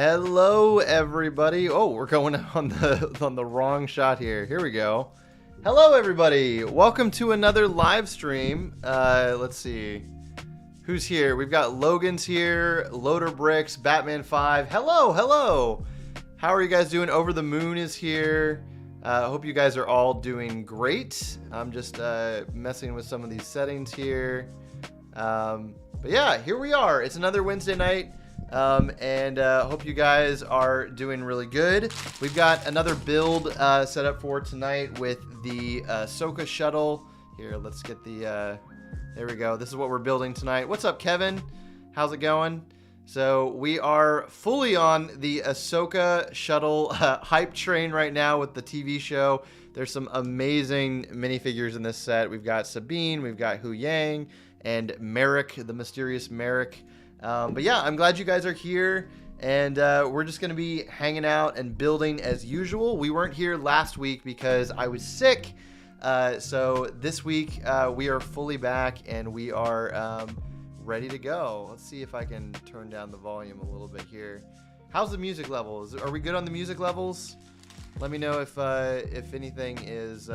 Hello, everybody. Oh, we're going on the wrong shot here. Here we go. Hello, everybody. Welcome to another live stream. Let's see. Who's here? We've got Logan's here, Loader Bricks, Batman 5. Hello, hello. How are you guys doing? Over the Moon is here. I hope you guys are all doing great. I'm just messing with some of these settings here. But yeah, here we are. It's another Wednesday night. And hope you guys are doing really good. We've got another build set up for tonight with the Ahsoka Shuttle. Here, let's get the... there we go. This is what we're building tonight. What's up, Kevin? How's it going? So we are fully on the Ahsoka Shuttle hype train right now with the TV show. There's some amazing minifigures in this set. We've got Sabine, we've got Hu Yang, and Merrick, the mysterious Merrick. But yeah, I'm glad you guys are here, and we're just going to be hanging out and building as usual. We weren't here last week because I was sick, so this week we are fully back, and we are ready to go. Let's see if I can turn down the volume a little bit here. How's the music levels? Are we good on the music levels? Let me know if anything is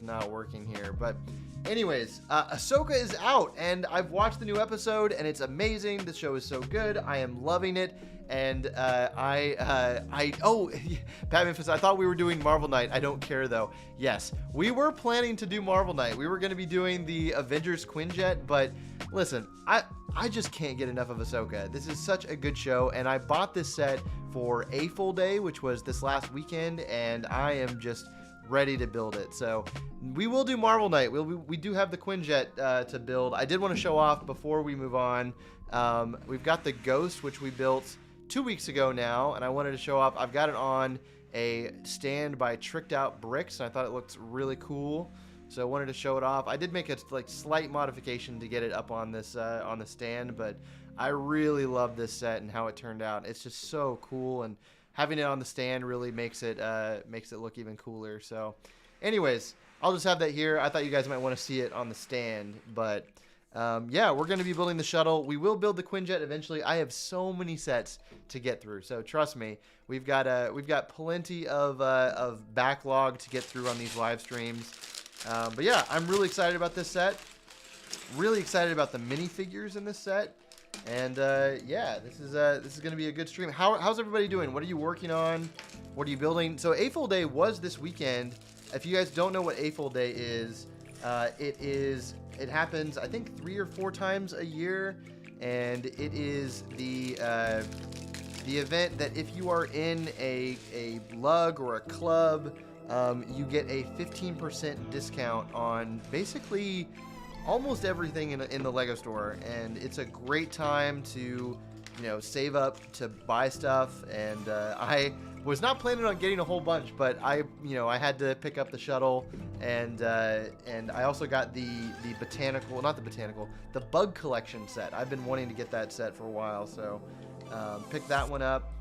not working here, but... Anyways, Ahsoka is out, and I've watched the new episode, and it's amazing. The show is so good. I am loving it, and oh, Batman Fist, I thought we were doing Marvel Night. I don't care, though. Yes, we were planning to do Marvel Night. We were going to be doing the Avengers Quinjet, but listen, I just can't get enough of Ahsoka. This is such a good show, and I bought this set for a full day, which was this last weekend, and I am just... ready to build it. So we will do Marvel Night. We do have the Quinjet to build. I did want to show off before we move on. We've got the Ghost, which we built 2 weeks ago now, and I wanted to show off. I've got it on a stand by Tricked Out Bricks, and I thought it looked really cool, so I wanted to show it off. I did make a slight modification to get it up on this on the stand, but I really love this set and how it turned out. It's just so cool, and having it on the stand really makes it look even cooler. So anyways, I'll just have that here. I thought you guys might want to see it on the stand, but yeah, we're going to be building the shuttle. We will build the Quinjet eventually. I have so many sets to get through, so trust me, we've got plenty of backlog to get through on these live streams. But yeah, I'm really excited about this set. Really excited about the minifigures in this set. And yeah, this is going to be a good stream. How's everybody doing? What are you working on? What are you building? So A Full Day was this weekend. If you guys don't know what A Full Day is, it happens I think 3 or 4 times a year, and it is the event that if you are in a lug or a club, you get a 15% discount on basically almost everything in the Lego store, and it's a great time to, save up to buy stuff. And I was not planning on getting a whole bunch, but I had to pick up the shuttle, and I also got the bug collection set. I've been wanting to get that set for a while, so picked that one up.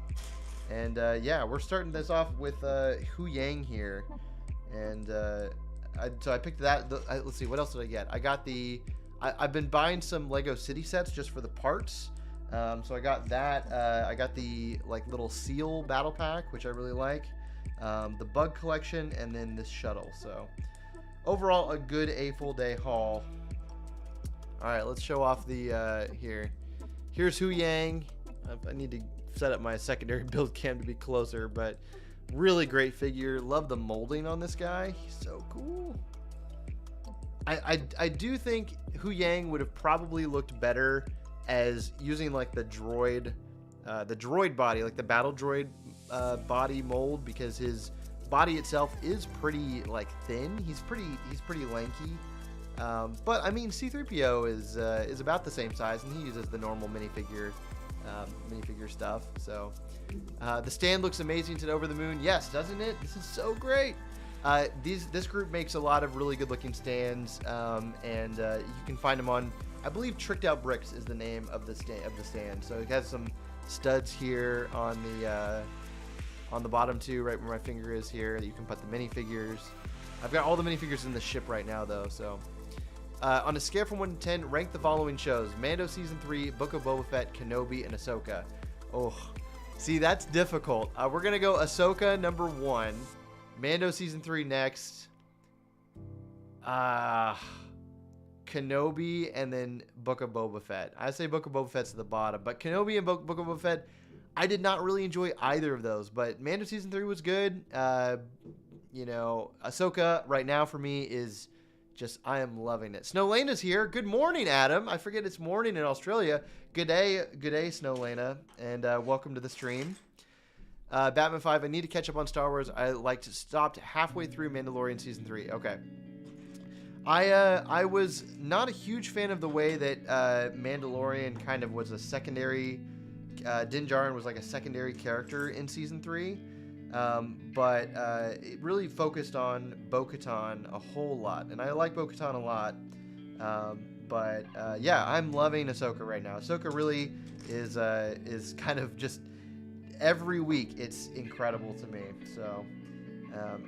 And yeah, we're starting this off with Hu Yang here, and so I picked that. Let's see, what else did I get? I got I've been buying some Lego City sets just for the parts. So I got that. I got the little seal battle pack, which I really like. The bug collection, and then this shuttle. So overall, a good A Full Day haul. All right, let's show off the here. Here's Hu Yang. I need to set up my secondary build cam to be closer, but really great figure. Love the molding on this guy. He's so cool. I do think Hu Yang would have probably looked better as using the droid body, the battle droid body mold, because his body itself is pretty thin. He's pretty lanky. But I mean, C-3PO is about the same size, and he uses the normal minifigure stuff. So the stand looks amazing to Over the Moon. Yes, doesn't it? This is so great. This group makes a lot of really good looking stands, and you can find them on, I believe, Tricked Out Bricks is the name of the stand. So it has some studs here on the bottom too, right where my finger is here, that you can put the minifigures. I've got all the minifigures in the ship right now though. So on a scale from 1 to 10, rank the following shows: Mando Season 3, Book of Boba Fett, Kenobi, and Ahsoka. Oh, See, that's difficult. We're going to go Ahsoka number 1. Mando season 3 next. Kenobi and then Book of Boba Fett. I say Book of Boba Fett's at the bottom, but Kenobi and Book of Boba Fett, I did not really enjoy either of those, but Mando season 3 was good. Ahsoka right now for me is just, I am loving it. Snowlena's here. Good morning, Adam. I forget it's morning in Australia. Good day, Snowlena, and welcome to the stream. Batman 5, I need to catch up on Star Wars. I stopped halfway through Mandalorian season 3. Okay. I was not a huge fan of the way that Mandalorian kind of was a secondary. Din Djarin was like a secondary character in season 3, but it really focused on Bo-Katan a whole lot, and I like Bo-Katan a lot. Yeah, I'm loving Ahsoka right now. Ahsoka really is kind of just every week it's incredible to me. So.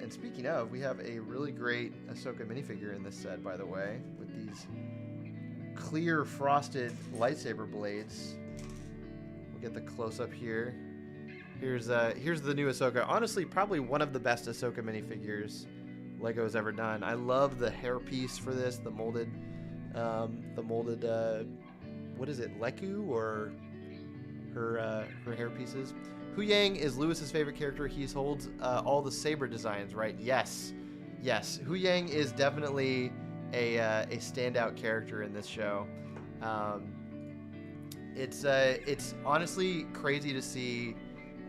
And speaking of, we have a really great Ahsoka minifigure in this set, by the way, with these clear frosted lightsaber blades. We'll get the close-up here. Here's the new Ahsoka. Honestly, probably one of the best Ahsoka minifigures Lego's ever done. I love the hairpiece for this, the molded, what is it, Leku, or her hairpieces. Hu Yang is Lewis's favorite character. He holds all the saber designs, right? Yes. Hu Yang is definitely a standout character in this show. It's honestly crazy to see,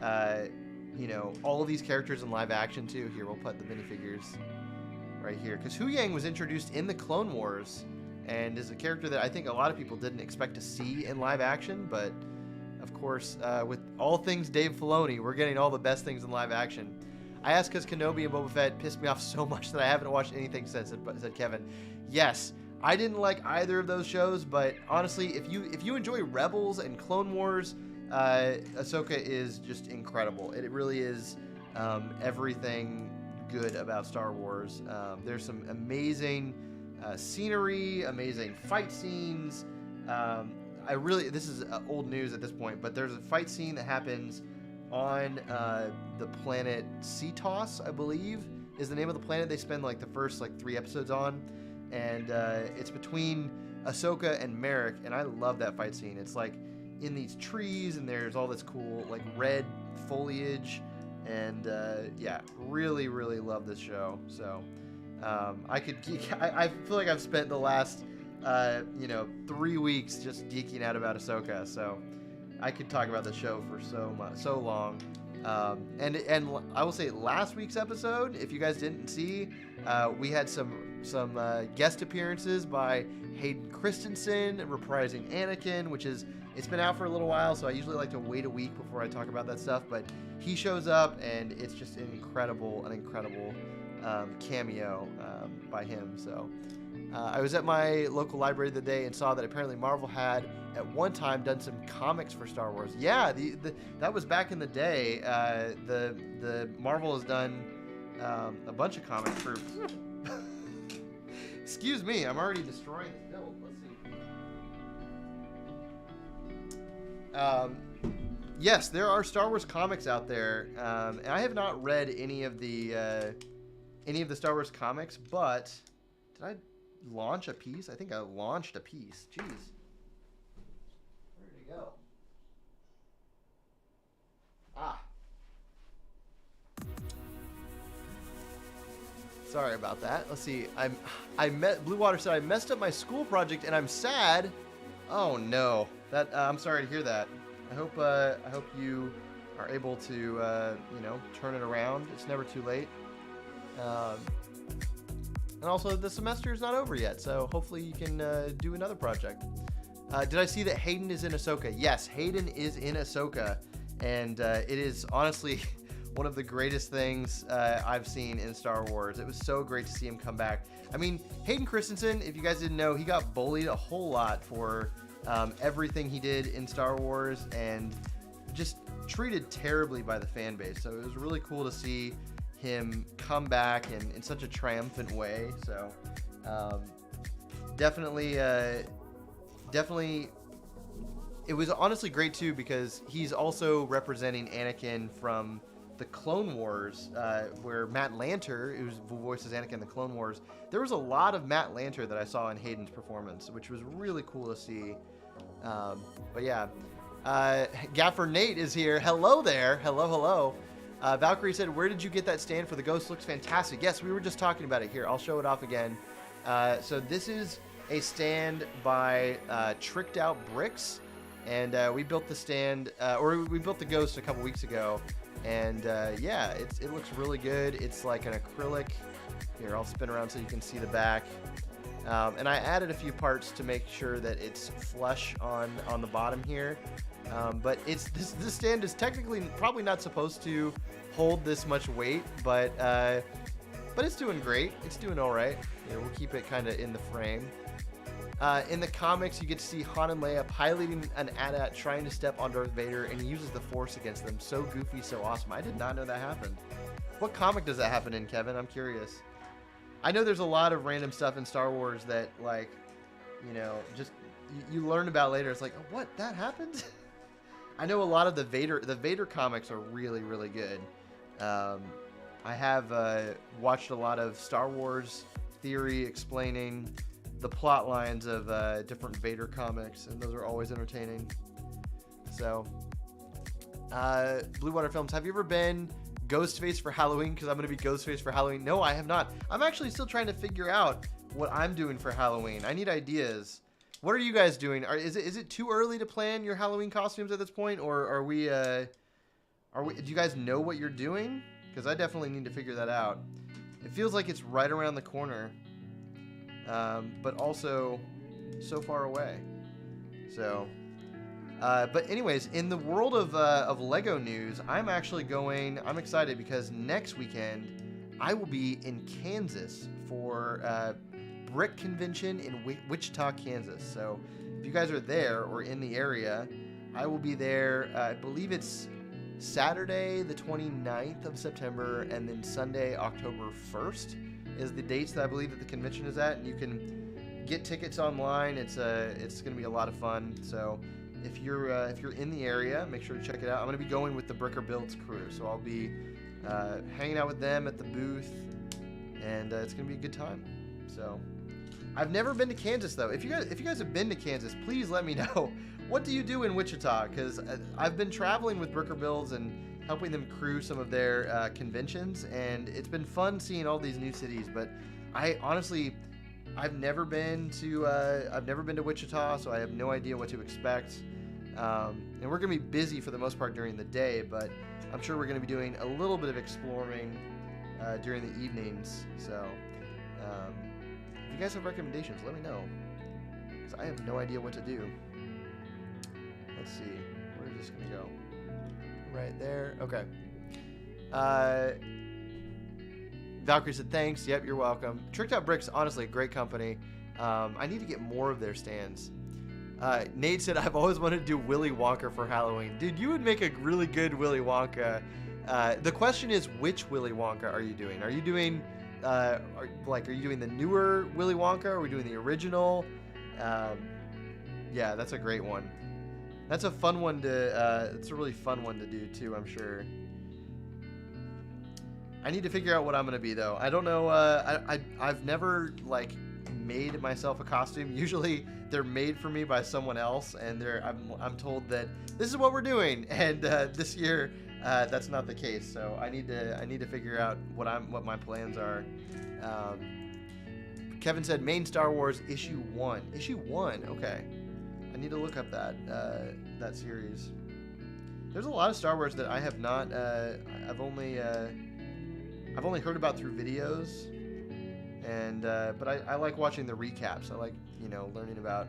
all of these characters in live action too. Here, we'll put the minifigures right here, because Hu Yang was introduced in the Clone Wars and is a character that I think a lot of people didn't expect to see in live action, but. Of course, with all things Dave Filoni, we're getting all the best things in live action. I asked because Kenobi and Boba Fett pissed me off so much that I haven't watched anything since, said Kevin. Yes, I didn't like either of those shows, but honestly, if you enjoy Rebels and Clone Wars, Ahsoka is just incredible. It really is everything good about Star Wars. There's some amazing scenery, amazing fight scenes. This is old news at this point, but there's a fight scene that happens on the planet Cetos, I believe, is the name of the planet they spend like the first 3 episodes on, and it's between Ahsoka and Merrick, and I love that fight scene. It's like in these trees, and there's all this cool red foliage, and really, really love this show. So I feel like I've spent the last 3 weeks just geeking out about Ahsoka, so I could talk about the show for so long. And I will say, last week's episode, if you guys didn't see, we had some guest appearances by Hayden Christensen reprising Anakin, it's been out for a little while, so I usually like to wait a week before I talk about that stuff, but he shows up, and it's just an incredible cameo by him. So I was at my local library the day and saw that apparently Marvel had at one time done some comics for Star Wars. Yeah, that was back in the day. The Marvel has done a bunch of comics for. Excuse me, I'm already destroying the build. Let's see. Yes, there are Star Wars comics out there, and I have not read any of the Star Wars comics, but did I launch a piece? I think I launched a piece. Jeez. Where did it go? Sorry about that. Let's see. Blue Water said I messed up my school project and I'm sad. Oh no. I'm sorry to hear that. I hope you are able to turn it around. It's never too late. And also, the semester is not over yet, so hopefully you can do another project. Did I see that Hayden is in Ahsoka? Yes, Hayden is in Ahsoka, and it is honestly one of the greatest things I've seen in Star Wars. It was so great to see him come back. I mean, Hayden Christensen, if you guys didn't know, he got bullied a whole lot for everything he did in Star Wars, and just treated terribly by the fan base. So it was really cool to see him come back in such a triumphant way. So definitely it was honestly great too because he's also representing Anakin from the Clone Wars, where Matt Lanter, who voices Anakin in the Clone Wars, there was a lot of Matt Lanter that I saw in Hayden's performance, which was really cool to see. But yeah, Gaffer Nate is here. Hello there. Hello. Valkyrie said, "Where did you get that stand for the Ghost? Looks fantastic." Yes, we were just talking about it. Here, I'll show it off again. So this is a stand by Tricked Out Bricks, and we built the stand, or we built the Ghost a couple weeks ago. And yeah, it looks really good. It's like an acrylic. Here, I'll spin around so you can see the back. And I added a few parts to make sure that it's flush on the bottom here. But this stand is technically probably not supposed to hold this much weight, but it's doing great. It's doing all right. You know, we'll keep it kind of in the frame. In the comics, you get to see Han and Leia piloting an AT-AT trying to step on Darth Vader, and he uses the Force against them. So goofy, so awesome. I did not know that happened. What comic does that happen in, Kevin? I'm curious. I know there's a lot of random stuff in Star Wars that, like, you know, just you learn about later. It's like, oh, what? That happened? I know a lot of the Vader comics are really, really good. I have watched a lot of Star Wars theory explaining the plot lines of different Vader comics, and those are always entertaining. So, Blue Water Films, have you ever been Ghostface for Halloween? Because I'm going to be Ghostface for Halloween. No, I have not. I'm actually still trying to figure out what I'm doing for Halloween. I need ideas. What are you guys doing? Is it too early to plan your Halloween costumes at this point, or are we? Do you guys know what you're doing? Because I definitely need to figure that out. It feels like it's right around the corner. But also so far away. So, but anyways, in the world of Lego news, I'm excited because next weekend I will be in Kansas for Brick Convention in Wichita, Kansas. So if you guys are there or in the area, I will be there. I believe it's Saturday, the 29th of September, and then Sunday, October 1st. Is the dates that I believe that the convention is at, and you can get tickets online. It's going to be a lot of fun. So if you're in the area, make sure to check it out. I'm going to be going with the Bricker Builds crew, so I'll be hanging out with them at the booth, and it's going to be a good time. So I've never been to Kansas though. If you guys have been to Kansas, please let me know. What do you do in Wichita? Because I've been traveling with Bricker Builds and helping them crew some of their conventions, and it's been fun seeing all these new cities. But I've never been to Wichita, so I have no idea what to expect. And we're gonna be busy for the most part during the day, but I'm sure we're gonna be doing a little bit of exploring during the evenings. So if you guys have recommendations, let me know, because I have no idea what to do. Let's see, where is this gonna go? Right there. Okay. Valkyrie said thanks. Yep, you're welcome. Tricked Out Bricks, honestly, great company. I need to get more of their stands. Nate said, I've always wanted to do Willy Wonka for Halloween. Dude, you would make a really good Willy Wonka. The question is, which Willy Wonka are you doing? Are you doing are you doing the newer Willy Wonka? Or are we doing the original? Yeah, that's a great one. That's a fun one to, it's a really fun one to do too, I'm sure. I need to figure out what I'm going to be though. I don't know, I've never like made myself a costume. Usually they're made for me by someone else, and I'm told that this is what we're doing, and this year that's not the case. So I need to figure out what my plans are. Kevin said main Star Wars issue 1. Issue 1, okay. I need to look up that series. There's a lot of Star Wars that I have not. I've only heard about through videos, and but I like watching the recaps. I like learning about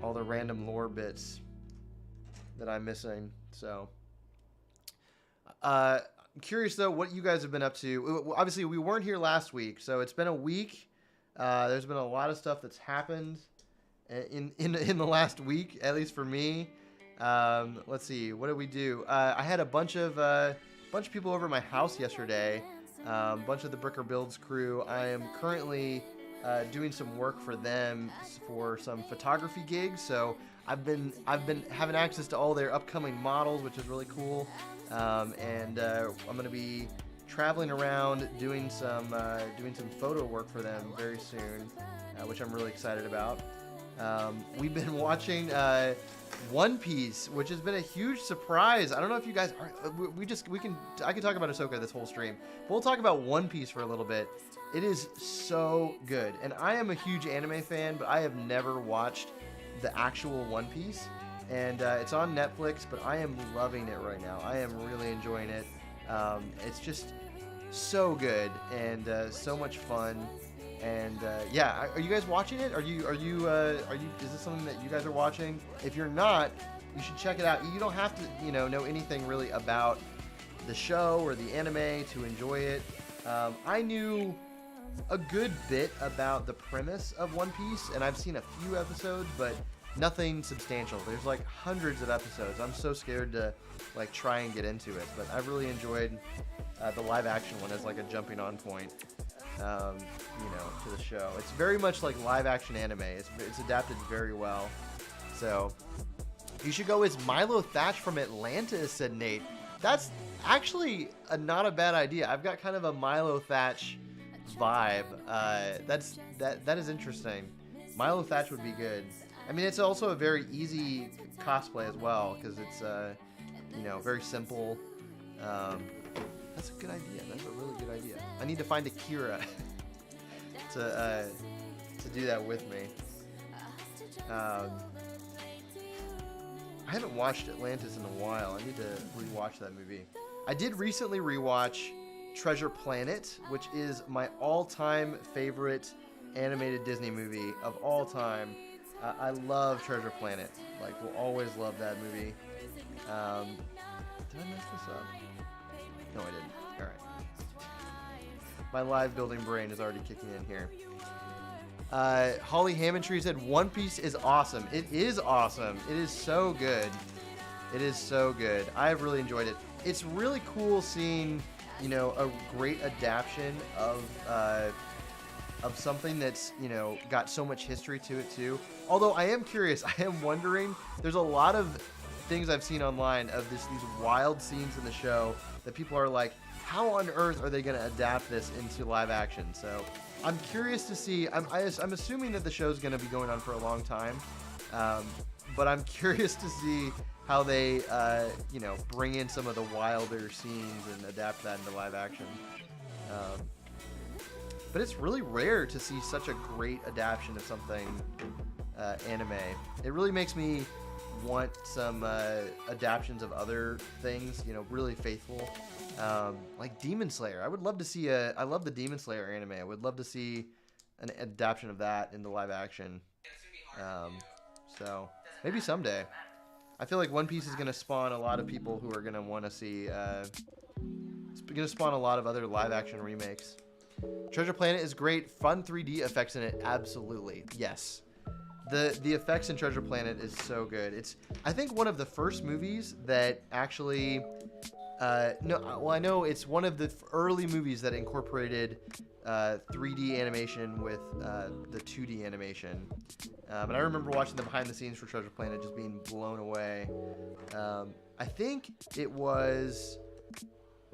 all the random lore bits that I'm missing. So I'm curious though what you guys have been up to. Obviously we weren't here last week, so it's been a week. There's been a lot of stuff that's happened in the last week, at least for me. Let's see, what did we do? I had a bunch of people over at my house yesterday. A bunch of the Bricker Builds crew. I am currently doing some work for them for some photography gigs. So I've been having access to all their upcoming models, which is really cool. And I'm gonna be traveling around doing some photo work for them very soon, which I'm really excited about. We've been watching One Piece, which has been a huge surprise. I don't know if you guys are. I can talk about Ahsoka this whole stream, but we'll talk about One Piece for a little bit. It is so good, and I am a huge anime fan, but I have never watched the actual One Piece, and it's on Netflix. But I am loving it right now. I am really enjoying it. It's just so good and so much fun. And yeah, are you guys watching it? Are you? Is this something that you guys are watching? If you're not, you should check it out. You don't have to, know anything really about the show or the anime to enjoy it. I knew a good bit about the premise of One Piece, and I've seen a few episodes, but nothing substantial. There's like hundreds of episodes. I'm so scared to like try and get into it, but I really enjoyed the live action one as like a jumping on point. To the show. It's very much like live action anime. It's adapted very well. So you should go as Milo Thatch from Atlantis, said Nate. That's actually not a bad idea. I've got kind of a Milo Thatch vibe. That is interesting. Milo Thatch would be good. I mean, it's also a very easy cosplay as well because it's very simple. That's a good idea. That's a really good idea. I need to find Akira to do that with me. I haven't watched Atlantis in a while. I need to rewatch that movie. I did recently rewatch Treasure Planet, which is my all-time favorite animated Disney movie of all time. I love Treasure Planet. Like, will always love that movie. Did I mess this up? No, I didn't. All right. My live building brain is already kicking in here. Holly Hammondtree said, One Piece is awesome. It is awesome. It is so good. It is so good. I've really enjoyed it. It's really cool seeing, a great adaptation of something that's, got so much history to it too. Although I am curious, I am wondering, there's a lot of things I've seen online of these wild scenes in the show that people are like, how on earth are they going to adapt this into live action? So I'm curious to see. I'm assuming that the show's going to be going on for a long time, but I'm curious to see how they, bring in some of the wilder scenes and adapt that into live action. But it's really rare to see such a great adaptation of something anime. It really makes me want some adaptions of other things, really faithful, like Demon Slayer. I would love to see I love the Demon Slayer anime. I would love to see an adaptation of that into live action. So maybe someday. I feel like One Piece is going to spawn a lot of people who are going to want to see. It's going to spawn a lot of other live action remakes. Treasure Planet is great. Fun 3D effects in it. Absolutely. Yes. The effects in Treasure Planet is so good. It's, I think, one of the first movies that actually, I know it's one of the early movies that incorporated 3D animation with the 2D animation. And I remember watching the behind the scenes for Treasure Planet, just being blown away. I think it was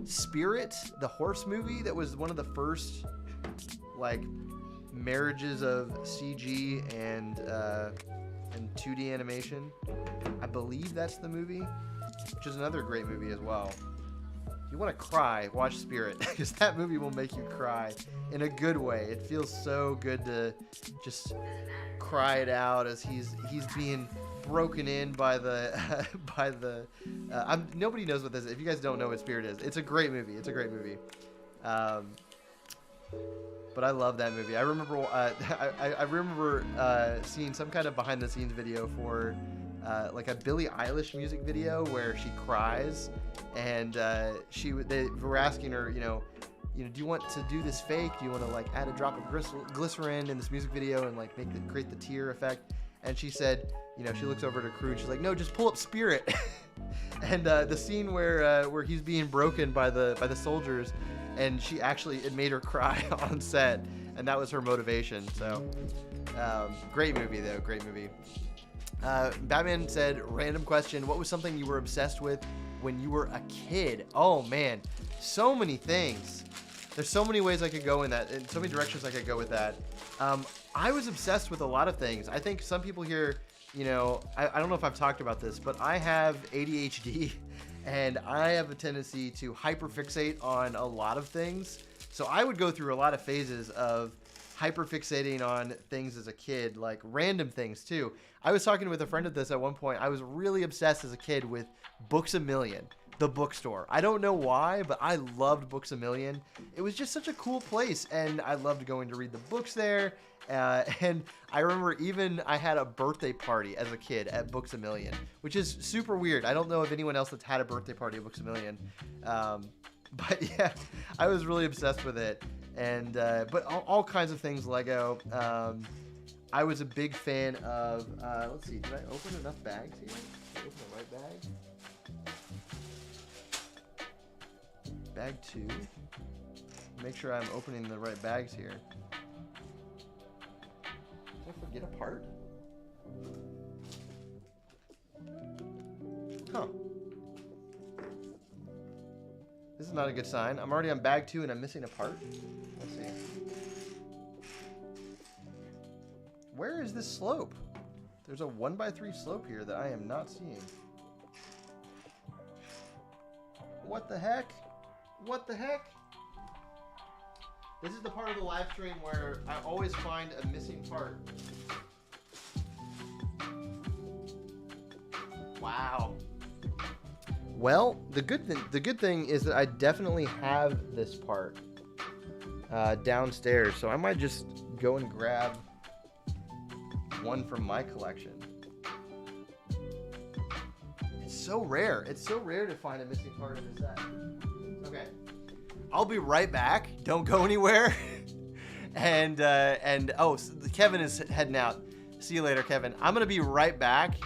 Spirit, the horse movie, that was one of the first, marriages of CG and 2D animation. I believe that's the movie, which is another great movie as well. If you want to cry, watch Spirit, because that movie will make you cry in a good way. It feels so good to just cry it out as he's being broken in by the nobody knows what this is. If you guys don't know what Spirit is, it's a great movie. But I love that movie. I remember I remember seeing some kind of behind the scenes video for a Billie Eilish music video where she cries, and they were asking her, do you want to do this fake? Do you want to add a drop of glycerin in this music video and create the tear effect? And she said, she looks over at her crew and she's like, no, just pull up Spirit. And the scene where he's being broken by the soldiers, and it made her cry on set, and that was her motivation. So, great movie though, great movie. Batman said, random question, what was something you were obsessed with when you were a kid? Oh man, so many things. There's so many ways I could go in that, and so many directions I could go with that. I was obsessed with a lot of things. I think some people here, you know, I don't know if I've talked about this, but I have ADHD, and I have a tendency to hyperfixate on a lot of things. So I would go through a lot of phases of hyperfixating on things as a kid, like random things too. I was talking with a friend of this at one point. I was really obsessed as a kid with Books A Million, the bookstore. I don't know why, but I loved Books A Million. It was just such a cool place, and I loved going to read the books there. And I remember even I had a birthday party as a kid at Books A Million, which is super weird. I don't know of anyone else that's had a birthday party at Books A Million. But yeah, I was really obsessed with it. And but all kinds of things, Lego. I was a big fan of, let's see, did I open enough bags here? Did I open the right bag? Bag 2. Make sure I'm opening the right bags here. Did I forget a part? Huh. This is not a good sign. I'm already on bag 2 and I'm missing a part. Let's see. Where is this slope? There's a 1x3 slope here that I am not seeing. What the heck? What the heck? This is the part of the live stream where I always find a missing part. Wow. Well, the good thing is that I definitely have this part downstairs, so I might just go and grab one from my collection. It's so rare. It's so rare to find a missing part in the set. Okay, I'll be right back. Don't go anywhere. and oh, so Kevin is heading out. See you later, Kevin. I'm gonna be right back.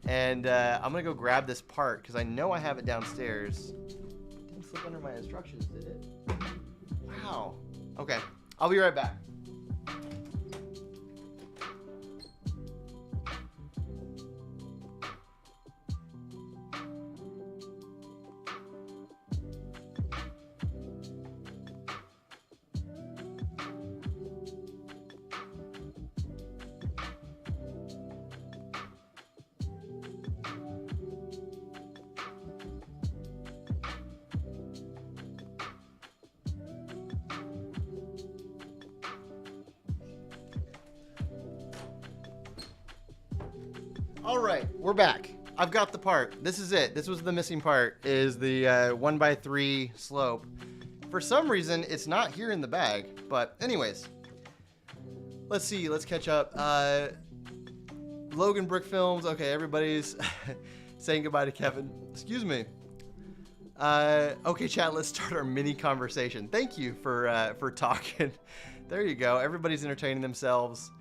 And I'm going to go grab this part because I know I have it downstairs. It didn't slip under my instructions, did it? Wow. Okay. I'll be right back. All right, we're back. I've got the part. This is it. This was the missing part, is the 1x3 slope. For some reason, it's not here in the bag. But anyways, let's see. Let's catch up. Logan Brick Films. Okay, everybody's saying goodbye to Kevin. Excuse me. Okay, chat, let's start our mini conversation. Thank you for talking. There you go. Everybody's entertaining themselves.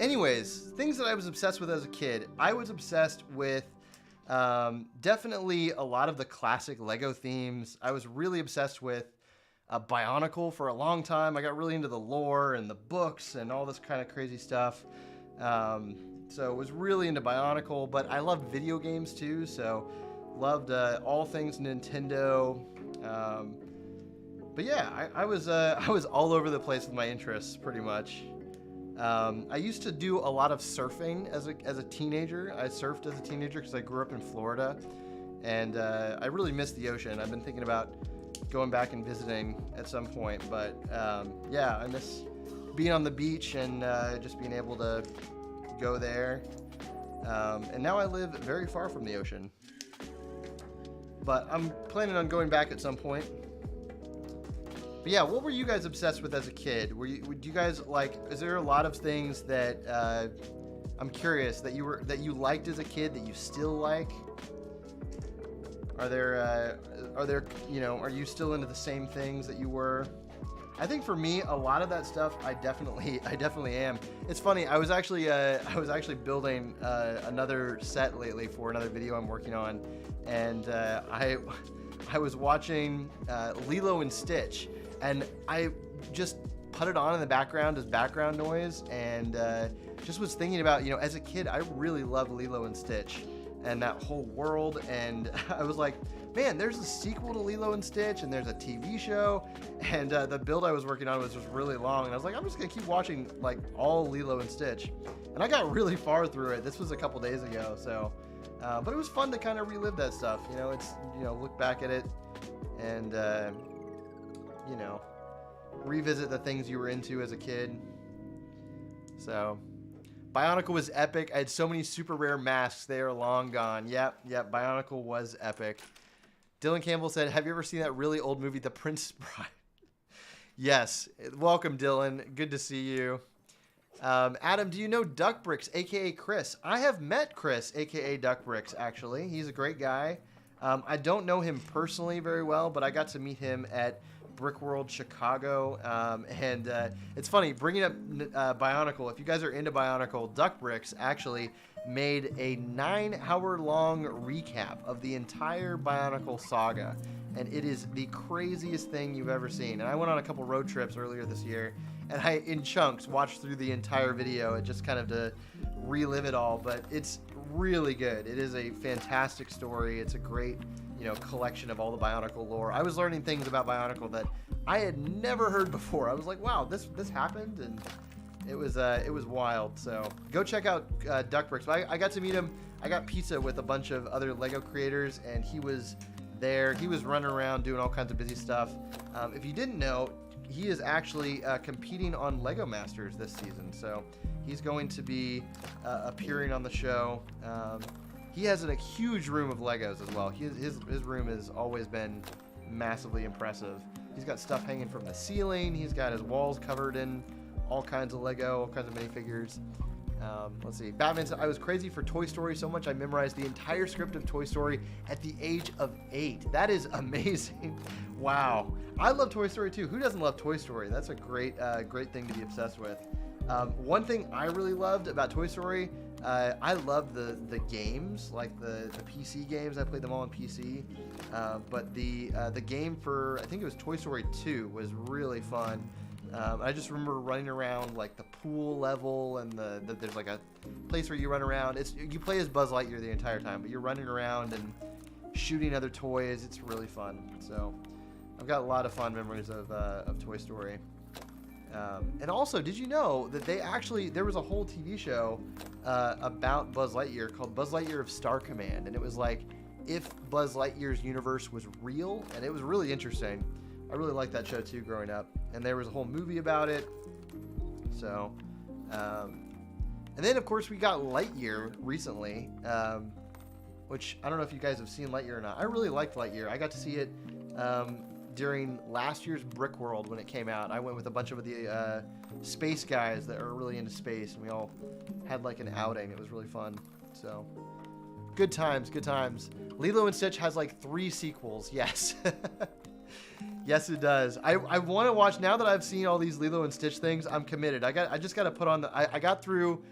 Anyways, things that I was obsessed with as a kid. I was obsessed with definitely a lot of the classic Lego themes. I was really obsessed with Bionicle for a long time. I got really into the lore and the books and all this kind of crazy stuff. So was really into Bionicle, but I loved video games too. So loved all things Nintendo. But yeah, I was all over the place with my interests pretty much. I used to do a lot of surfing as a teenager. I surfed as a teenager because I grew up in Florida, and I really miss the ocean. I've been thinking about going back and visiting at some point, but yeah, I miss being on the beach and just being able to go there. And now I live very far from the ocean, but I'm planning on going back at some point. But yeah, what were you guys obsessed with as a kid? Do you guys like? Is there a lot of things that I'm curious that you liked as a kid that you still like? Are there are you still into the same things that you were? I think for me, a lot of that stuff, I definitely am. It's funny. I was actually building another set lately for another video I'm working on, and I was watching Lilo and Stitch. And I just put it on in the background as background noise, and just was thinking about, you know, as a kid, I really loved Lilo and Stitch and that whole world, and I was like, man, there's a sequel to Lilo and Stitch, and there's a TV show, and the build I was working on was just really long, and I was like, I'm just gonna keep watching like all Lilo and Stitch, and I got really far through it. This was a couple days ago, so, but it was fun to kind of relive that stuff. You know, it's, you know, look back at it and, you know, revisit the things you were into as a kid. So, Bionicle was epic. I had so many super rare masks. They are long gone. Yep, Bionicle was epic. Dylan Campbell said, have you ever seen that really old movie, The Princess Bride? Yes. Welcome, Dylan. Good to see you. Adam, do you know Duck Bricks, a.k.a. Chris? I have met Chris, a.k.a. Duck Bricks, actually. He's a great guy. I don't know him personally very well, but I got to meet him at Brick World Chicago, and it's funny bringing up Bionicle. If you guys are into Bionicle, Duck Bricks actually made a 9-hour-long recap of the entire Bionicle saga, and it is the craziest thing you've ever seen. And I went on a couple road trips earlier this year, and I, in chunks, watched through the entire video, and just kind of to relive it all. But it's really good. It is a fantastic story. It's a great, you know, collection of all the Bionicle lore. I was learning things about Bionicle that I had never heard before. I was like, wow, this happened, and it was wild. So go check out Duck Bricks. I got to meet him. I got pizza with a bunch of other Lego creators, and he was there. He was running around doing all kinds of busy stuff. If you didn't know, he is actually competing on Lego Masters this season. So he's going to be appearing on the show. He has a huge room of Legos as well. His room has always been massively impressive. He's got stuff hanging from the ceiling. He's got his walls covered in all kinds of Lego, all kinds of minifigures. Let's see. Batman said, I was crazy for Toy Story so much I memorized the entire script of Toy Story at the age of 8. That is amazing. Wow. I love Toy Story too. Who doesn't love Toy Story? That's a great thing to be obsessed with. One thing I really loved about Toy Story, I love the games, like the PC games. I played them all on PC. But the game for, I think it was Toy Story 2, was really fun. I just remember running around like the pool level, and there's like a place where you run around. You play as Buzz Lightyear the entire time, but you're running around and shooting other toys. It's really fun. So I've got a lot of fond memories of Toy Story. And also, did you know that there was a whole TV show about Buzz Lightyear called Buzz Lightyear of Star Command, and it was like if Buzz Lightyear's universe was real, and it was really interesting. I really liked that show too growing up, and there was a whole movie about it. So, and then of course we got Lightyear recently, which I don't know if you guys have seen Lightyear or not. I really liked Lightyear. I got to see it during last year's Brick World when it came out. I went with a bunch of the space guys that are really into space, and we all had like an outing. It was really fun. So, good times, good times. Lilo and Stitch has like 3 sequels. Yes. Yes, it does. I want to watch, now that I've seen all these Lilo and Stitch things, I'm committed. I just got to put on I got through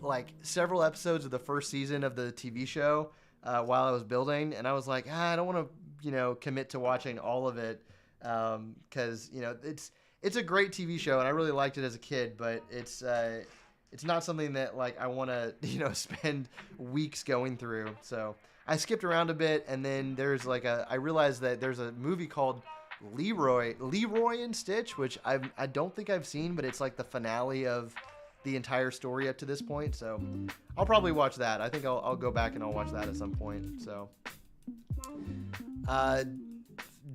like several episodes of the first season of the TV show while I was building, and I was like, I don't want to, you know, commit to watching all of it, because, you know, it's a great TV show, and I really liked it as a kid, but it's not something that like I want to, you know, spend weeks going through. So I skipped around a bit, and then there's like I realized that there's a movie called Leroy and Stitch, which I don't think I've seen, but it's like the finale of the entire story up to this point. So I'll probably watch that. I think I'll go back and I'll watch that at some point. So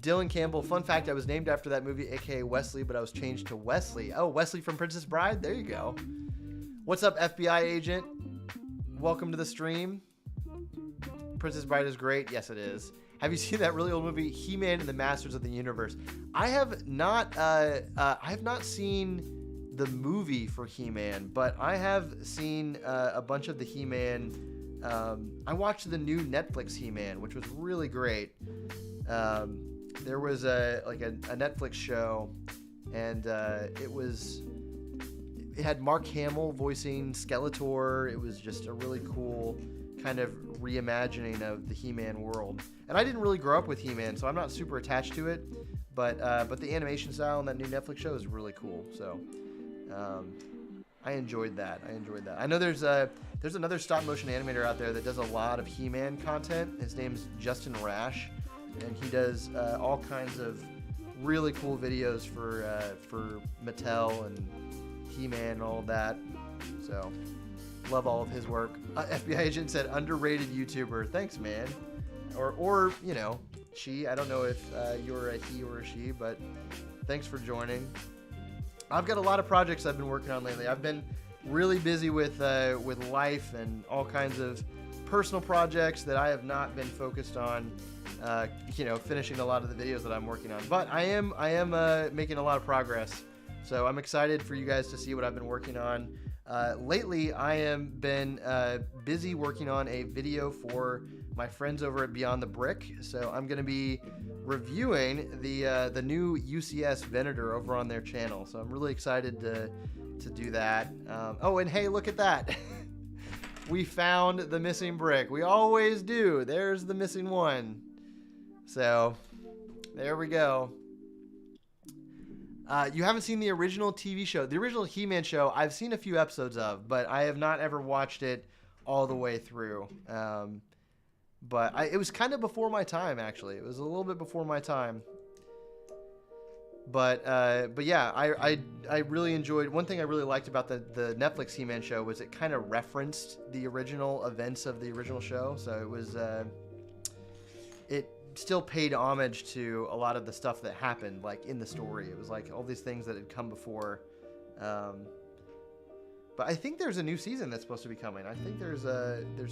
Dylan Campbell, fun fact, I was named after that movie, aka Wesley, but I was changed to Wesley. Oh, Wesley from Princess Bride? There you go. What's up, FBI agent? Welcome to the stream. Princess Bride is great. Yes, it is. Have you seen that really old movie, He-Man and the Masters of the Universe? I have not seen the movie for He-Man, but I have seen a bunch of the He-Man. I watched the new Netflix He-Man, which was really great. There was a Netflix show, and it had Mark Hamill voicing Skeletor. It was just a really cool kind of reimagining of the He-Man world. And I didn't really grow up with He-Man, so I'm not super attached to it. but the animation style in that new Netflix show is really cool. So I enjoyed that. I know there's another stop motion animator out there that does a lot of He-Man content. His name's Justin Rash, and he does all kinds of really cool videos for Mattel and He-Man and all of that. So love all of his work. FBI agent said underrated YouTuber. Thanks, man. Or you know, she. I don't know if you're a he or a she, but thanks for joining. I've got a lot of projects I've been working on lately. I've been really busy with life and all kinds of personal projects that I have not been focused on, finishing a lot of the videos that I'm working on. But I am making a lot of progress. So I'm excited for you guys to see what I've been working on. Lately, I am been busy working on a video for my friends over at Beyond the Brick. So I'm going to be reviewing the new UCS Venator over on their channel. So I'm really excited to do that. Oh, and hey, look at that. We found the missing brick. We always do. There's the missing one. So there we go. You haven't seen the original TV show, the original He-Man show. I've seen a few episodes of, but I have not ever watched it all the way through. But it was kind of before my time, actually. It was a little bit before my time. But yeah, I really enjoyed. One thing I really liked about the Netflix He-Man show was it kind of referenced the original events of the original show. So it was it still paid homage to a lot of the stuff that happened, like in the story. It was like all these things that had come before. But I think there's a new season that's supposed to be coming. I think there's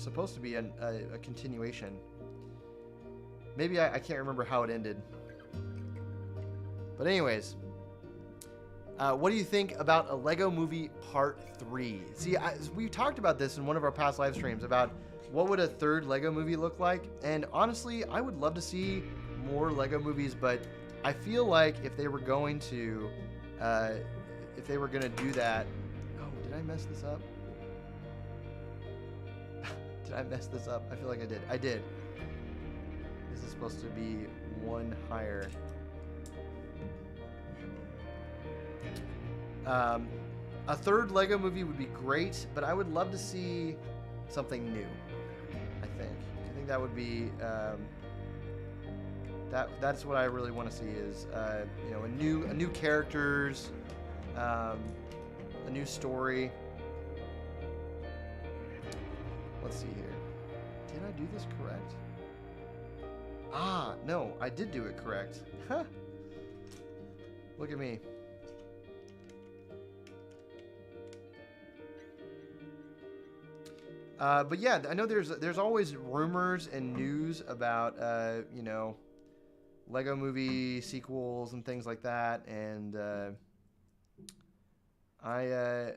supposed to be a continuation. Maybe I can't remember how it ended. But anyways, what do you think about a Lego Movie Part 3? See, we talked about this in one of our past live streams about what would a third Lego movie look like. And honestly, I would love to see more Lego movies, but I feel like if they were going to do that. Did I mess this up? Did I mess this up? I feel like I did. I did. This is supposed to be one higher. A third Lego movie would be great, but I would love to see something new. I think that would be that's what I really want to see is a new characters, a new story. Let's see here. Did I do this correct? Ah, no, I did do it correct. Huh. Look at me. But yeah, I know there's always rumors and news about Lego movie sequels and things like that, and I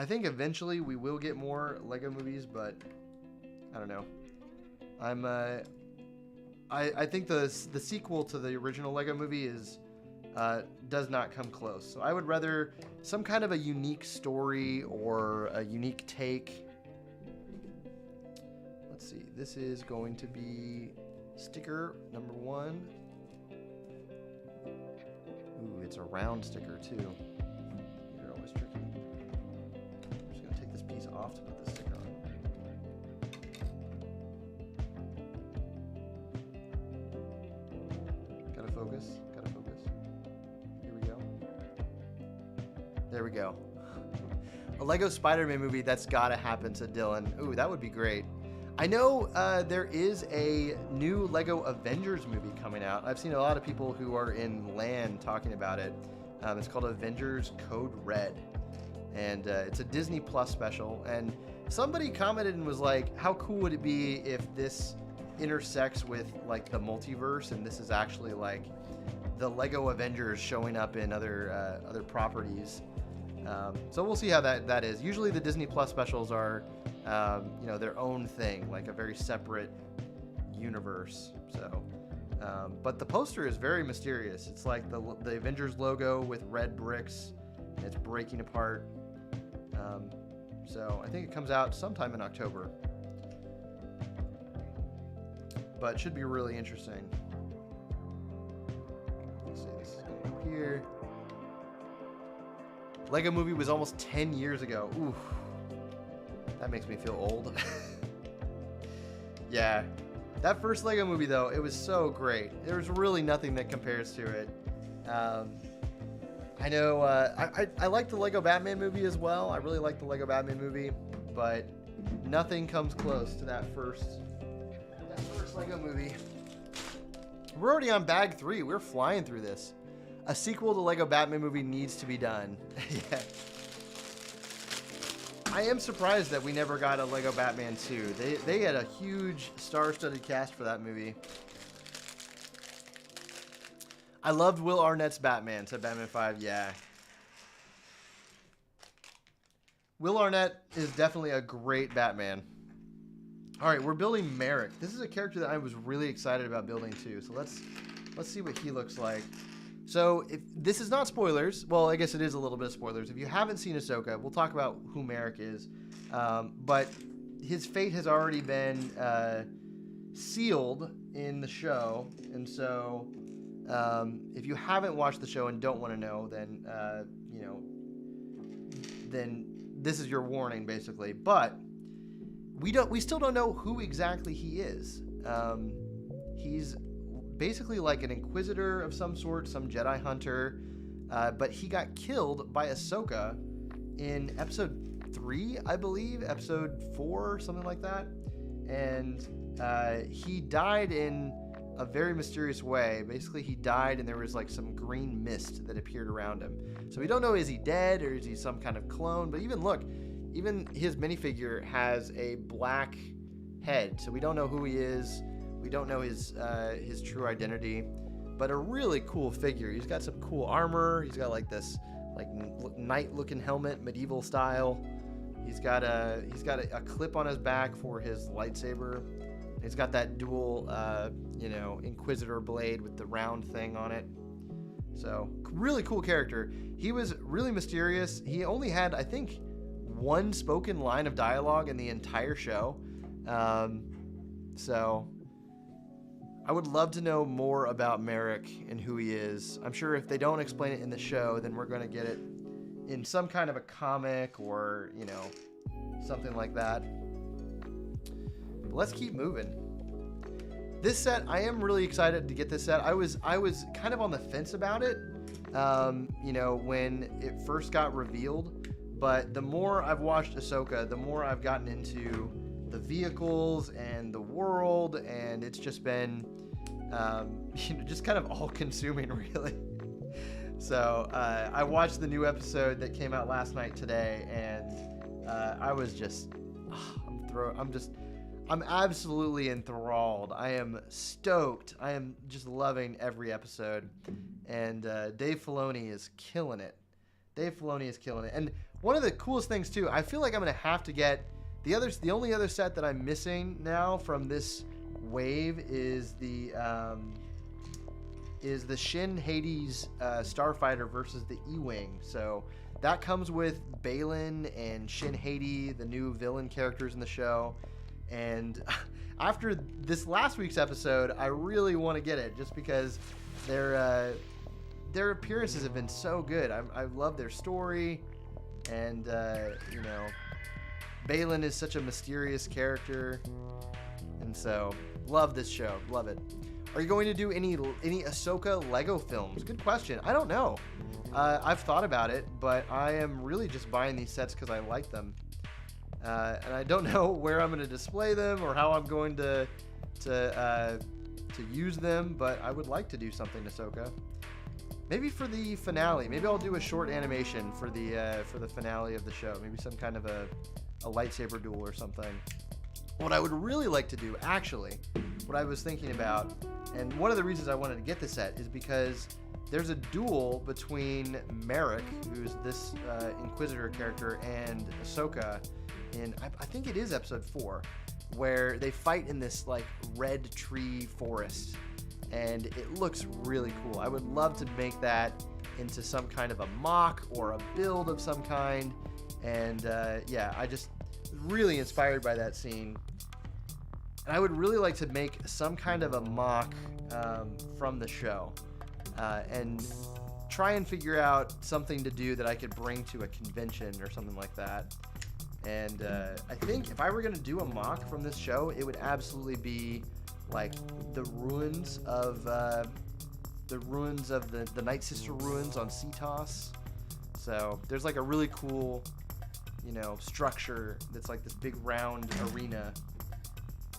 think eventually we will get more Lego movies, but I don't know. I think the sequel to the original Lego movie does not come close. So I would rather some kind of a unique story or a unique take. Let's see. This is going to be sticker number 1. Ooh, it's a round sticker too. They're always tricky. I'm just gonna take this piece off to put the sticker on. Gotta focus. Here we go. There we go. A Lego Spider-Man movie, that's gotta happen, said Dylan. Ooh, that would be great. I know there is a new Lego Avengers movie coming out. I've seen a lot of people who are in LAN talking about it. It's called Avengers Code Red. And it's a Disney Plus special. And somebody commented and was like, how cool would it be if this intersects with like the multiverse and this is actually like the Lego Avengers showing up in other properties. So we'll see how that is. Usually the Disney Plus specials are their own thing, like a very separate universe. So, but the poster is very mysterious. It's like the Avengers logo with red bricks, and it's breaking apart. So I think it comes out sometime in October, but it should be really interesting. Let's see, this is gonna go here. Lego Movie was almost 10 years ago. Oof. That makes me feel old. Yeah. That first Lego Movie, though, it was so great. There's really nothing that compares to it. I know I like the Lego Batman movie as well. I really like the Lego Batman movie, but nothing comes close to that first Lego movie. We're already on bag 3. We're flying through this. A sequel to Lego Batman movie needs to be done. Yeah. I am surprised that we never got a Lego Batman 2. They had a huge star-studded cast for that movie. I loved Will Arnett's Batman, said Batman 5. Yeah. Will Arnett is definitely a great Batman. All right, we're building Merrick. This is a character that I was really excited about building too. So let's see what he looks like. So if this is not spoilers, well, I guess it is a little bit of spoilers. If you haven't seen Ahsoka, we'll talk about who Merrick is. But his fate has already been sealed in the show. And so if you haven't watched the show and don't want to know, then, then this is your warning, basically. But we still don't know who exactly he is. He's basically like an Inquisitor of some sort, some Jedi hunter, but he got killed by Ahsoka in episode 3, I believe, episode 4, something like that, and he died in a very mysterious way. Basically, he died and there was like some green mist that appeared around him. So we don't know, is he dead or is he some kind of clone? But even his minifigure has a black head, so we don't know who he is. We don't know his true identity, but a really cool figure. He's got some cool armor. He's got like this knight-looking helmet, medieval style. He's got a clip on his back for his lightsaber. He's got that dual Inquisitor blade with the round thing on it. So really cool character. He was really mysterious. He only had, I think, one spoken line of dialogue in the entire show. So I would love to know more about Merrick and who he is. I'm sure if they don't explain it in the show, then we're going to get it in some kind of a comic or, something like that. But let's keep moving. This set, I am really excited to get this set. I was kind of on the fence about it, when it first got revealed. But the more I've watched Ahsoka, the more I've gotten into the vehicles and the world, and it's just been just kind of all-consuming, really. So I watched the new episode that came out last night today, and I was just I'm absolutely enthralled. I am stoked. I am just loving every episode, and Dave Filoni is killing it. And one of the coolest things too, I feel like I'm gonna have to get the only other set that I'm missing now from this wave is the Shin Hades Starfighter versus the E-Wing. So that comes with Balin and Shin Hades, the new villain characters in the show. And after this last week's episode, I really want to get it just because their appearances have been so good. I love their story, and Balin is such a mysterious character, and so love this show, love it. Are you going to do any Ahsoka Lego films? Good question. I don't know. I've thought about it, but I am really just buying these sets because I like them, and I don't know where I'm going to display them or how I'm going to use them. But I would like to do something Ahsoka. Maybe for the finale. Maybe I'll do a short animation for the finale of the show. Maybe some kind of a lightsaber duel or something. What I would really like to do, actually, what I was thinking about, and one of the reasons I wanted to get this set is because there's a duel between Merrick, who's this Inquisitor character, and Ahsoka in, I think it is episode 4, where they fight in this like red tree forest, and it looks really cool. I would love to make that into some kind of a mock or a build of some kind, and yeah, I just really inspired by that scene. And I would really like to make some kind of a mock from the show. and try and figure out something to do that I could bring to a convention or something like that. And I think if I were going to do a mock from this show, it would absolutely be like the ruins of the Night Sister ruins on Cetos. So there's like a really cool, you know, structure that's like this big round arena,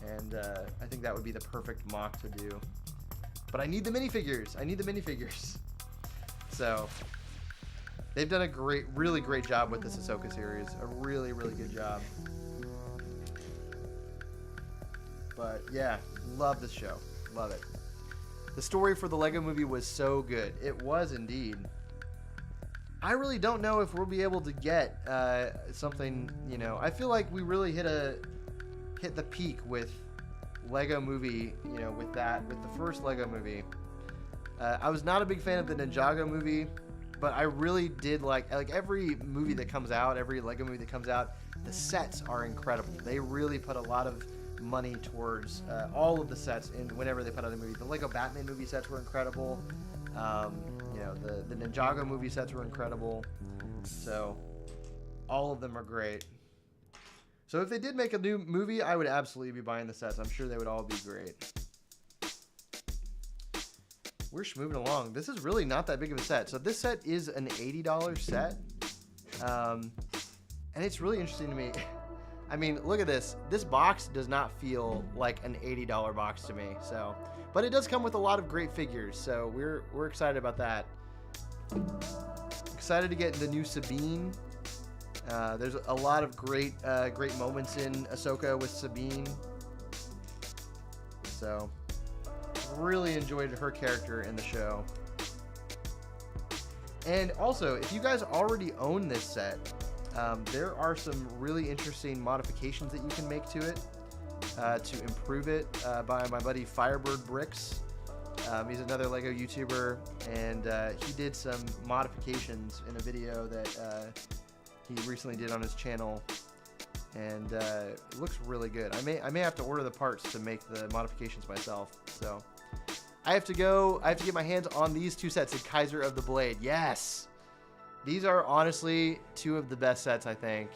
and I think that would be the perfect mock to do. But I need the minifigures. So they've done a really great job with this Ahsoka series. A really good job. But yeah, love this show. Love it. The story for the Lego movie was so good. It was indeed. I really don't know if we'll be able to get something, you know. I feel like we really hit the peak with Lego movie, you know, with the first Lego movie. I was not a big fan of the Ninjago movie, but I really did like every movie that comes out, every Lego movie that comes out, the sets are incredible. They really put a lot of money towards all of the sets in whenever they put out a movie. The Lego Batman movie sets were incredible. You know, the Ninjago movie sets were incredible. So all of them are great. So if they did make a new movie, I would absolutely be buying the sets. I'm sure they would all be great. We're moving along. This is really not that big of a set. So this set is an $80 set. And it's really interesting to me. I mean, look at this. This box does not feel like an $80 box to me. So, but it does come with a lot of great figures. So we're excited about that. Excited to get the new Sabine. There's a lot of great moments in Ahsoka with Sabine. So really enjoyed her character in the show. And also, if you guys already own this set, there are some really interesting modifications that you can make to it to improve it by my buddy Firebird Bricks. He's another Lego YouTuber, and he did some modifications in a video that he recently did on his channel, and it looks really good. I may have to order the parts to make the modifications myself. So I have to get my hands on these two sets of Kaiser of the Blade. Yes! These are honestly two of the best sets, I think.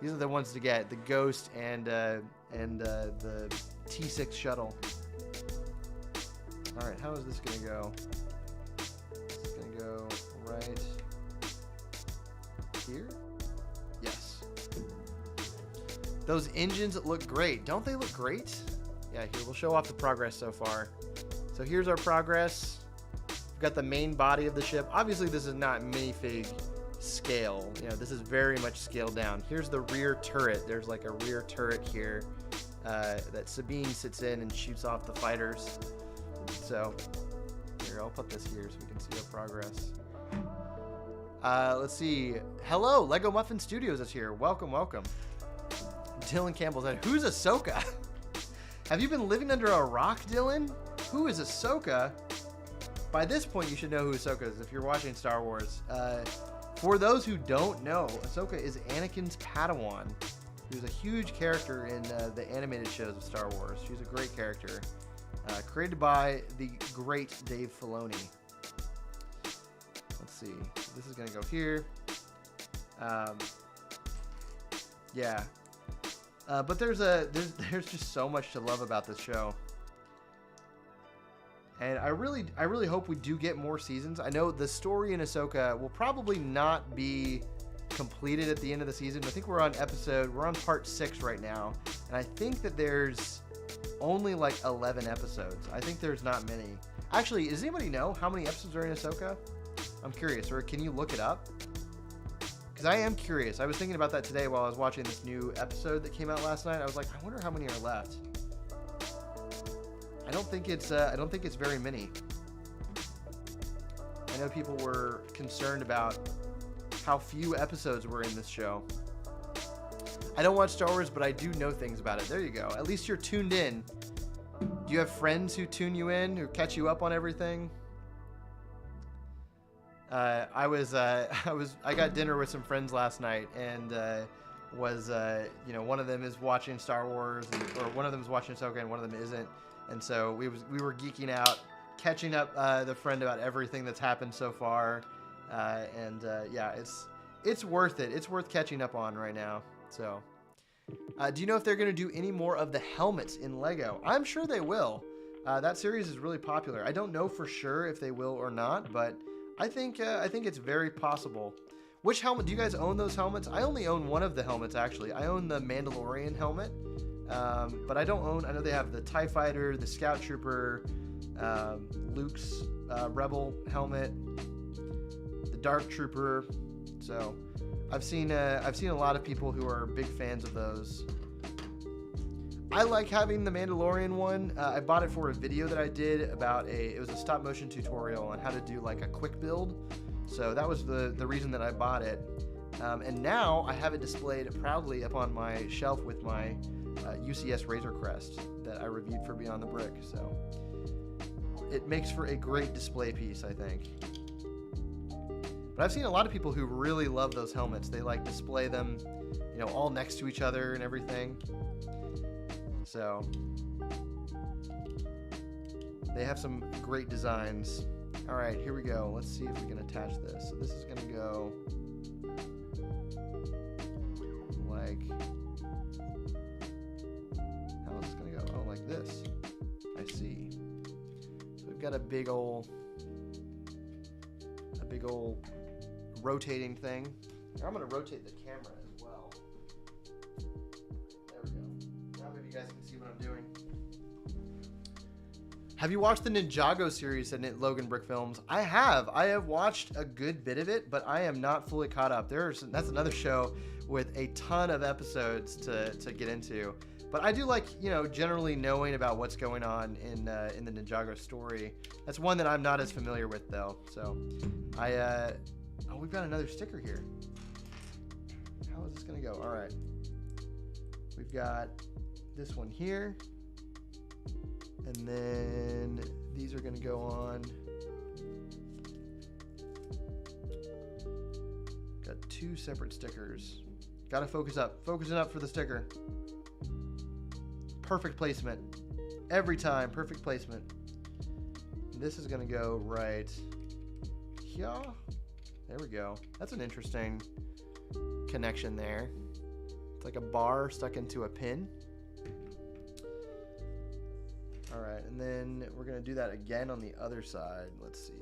These are the ones to get, the Ghost and the T-6 Shuttle. Alright, how is this going to go? This is going to go right here? Yes. Those engines look great. Don't they look great? Yeah, here, we'll show off the progress so far. So here's our progress. We've got the main body of the ship. Obviously, this is not minifig scale. You know, this is very much scaled down. Here's the rear turret. There's like a rear turret here that Sabine sits in and shoots off the fighters. So here, I'll put this here so we can see our progress. Let's see. Hello, Lego Muffin Studios is here. Welcome. Dylan Campbell said, "Who's Ahsoka?" Have you been living under a rock, Dylan? Who is Ahsoka? By this point, you should know who Ahsoka is if you're watching Star Wars. For those who don't know, Ahsoka is Anakin's Padawan, who's a huge character in the animated shows of Star Wars. She's a great character, created by the great Dave Filoni. Let's see. This is going to go here. Yeah. But there's just so much to love about this show. And I really hope we do get more seasons. I know the story in Ahsoka will probably not be completed at the end of the season. I think we're on part 6 right now. And I think that there's only like 11 episodes. I think there's not many. Actually, does anybody know how many episodes are in Ahsoka? I'm curious, or can you look it up? Because I am curious. I was thinking about that today while I was watching this new episode that came out last night. I was like, I wonder how many are left. I don't think it's very many. I know people were concerned about how few episodes were in this show. I don't watch Star Wars, but I do know things about it. There you go. At least you're tuned in. Do you have friends who tune you in, who catch you up on everything? I got dinner with some friends last night, and one of them is watching Star Wars, or one of them is watching Ahsoka, and one of them isn't. And so we were geeking out catching up the friend about everything that's happened so far, yeah, it's worth it. It's worth catching up on right now. So, do you know if they're going to do any more of the helmets in Lego? I'm sure they will. That series is really popular. I don't know for sure if they will or not, but I think it's very possible. Which helmet? Do you guys own those helmets? I only own one of the helmets, actually. I own the Mandalorian helmet, but I don't own... I know they have the TIE Fighter, the Scout Trooper, Luke's Rebel helmet, the Dark Trooper. So I've seen a lot of people who are big fans of those. I like having the Mandalorian one. I bought it for a video that I did about it was a stop motion tutorial on how to do like a quick build. So that was the reason that I bought it. And now I have it displayed proudly up on my shelf with my UCS Razor Crest that I reviewed for Beyond the Brick. So it makes for a great display piece, I think. But I've seen a lot of people who really love those helmets. They like display them, you know, all next to each other and everything. So they have some great designs. All right, here we go. Let's see if we can attach this. So this is going to go like, how is this going to go? Oh, like this. I see. So we've got a big old rotating thing. Here, I'm going to rotate the camera as well. There we go. Now maybe you guys can see what I'm doing. Have you watched the Ninjago series at Logan Brick Films? I have. I have watched a good bit of it, but I am not fully caught up. That's another show with a ton of episodes to get into. But I do like, you know, generally knowing about what's going on in the Ninjago story. That's one that I'm not as familiar with, though. So, oh, we've got another sticker here. How is this going to go? All right. We've got this one here. And then these are going to go on. Got two separate stickers. Got to focus up. Focusing up for the sticker. Perfect placement. Every time, perfect placement. This is going to go right here. There we go. That's an interesting connection there. It's like a bar stuck into a pin. All right, and then we're going to do that again on the other side. Let's see.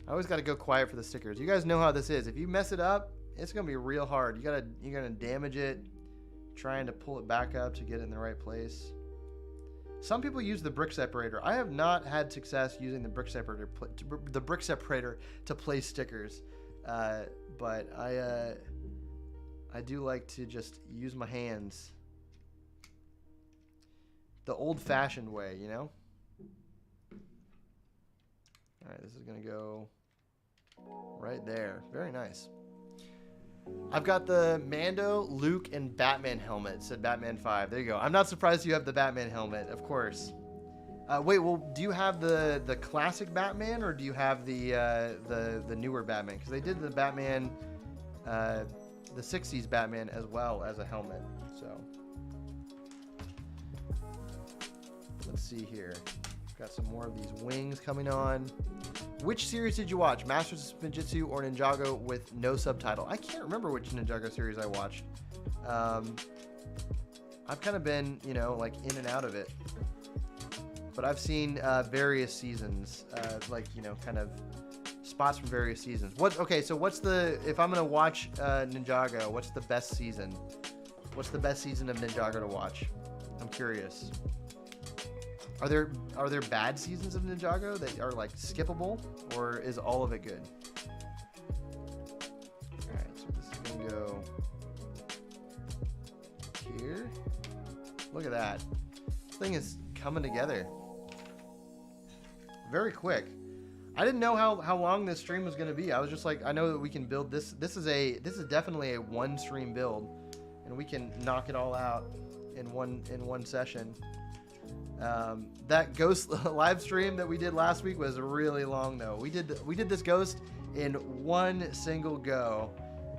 I always got to go quiet for the stickers. You guys know how this is. If you mess it up, it's going to be real hard. You're going to damage it trying to pull it back up to get it in the right place. Some people use the brick separator. I have not had success using the brick separator to place stickers. But I do like to just use my hands the old-fashioned way, you know? All right, this is going to go right there. Very nice. I've got the Mando, Luke, and Batman helmet, said Batman 5. There you go. I'm not surprised you have the Batman helmet, of course. Wait, well, do you have the classic Batman, or do you have the newer Batman? Because they did the Batman... the 60s Batman as well as a helmet. So let's see here. Got some more of these wings coming on. Which series did you watch? Masters of Spinjitzu or Ninjago with no subtitle? I can't remember which Ninjago series I watched. I've kind of been, you know, like in and out of it. But I've seen various seasons, like, you know, kind of spots from various seasons. Okay, so what's if I'm gonna watch Ninjago, what's the best season? What's the best season of Ninjago to watch? I'm curious. Are there bad seasons of Ninjago that are like skippable, or is all of it good? All right, so this is gonna go here. Look at that. This thing is coming together very quick. I didn't know how long this stream was going to be. I was just like, I know that we can build this. This is definitely a one stream build, and we can knock it all out in one session. That ghost live stream that we did last week was really long though. We did this ghost in one single go,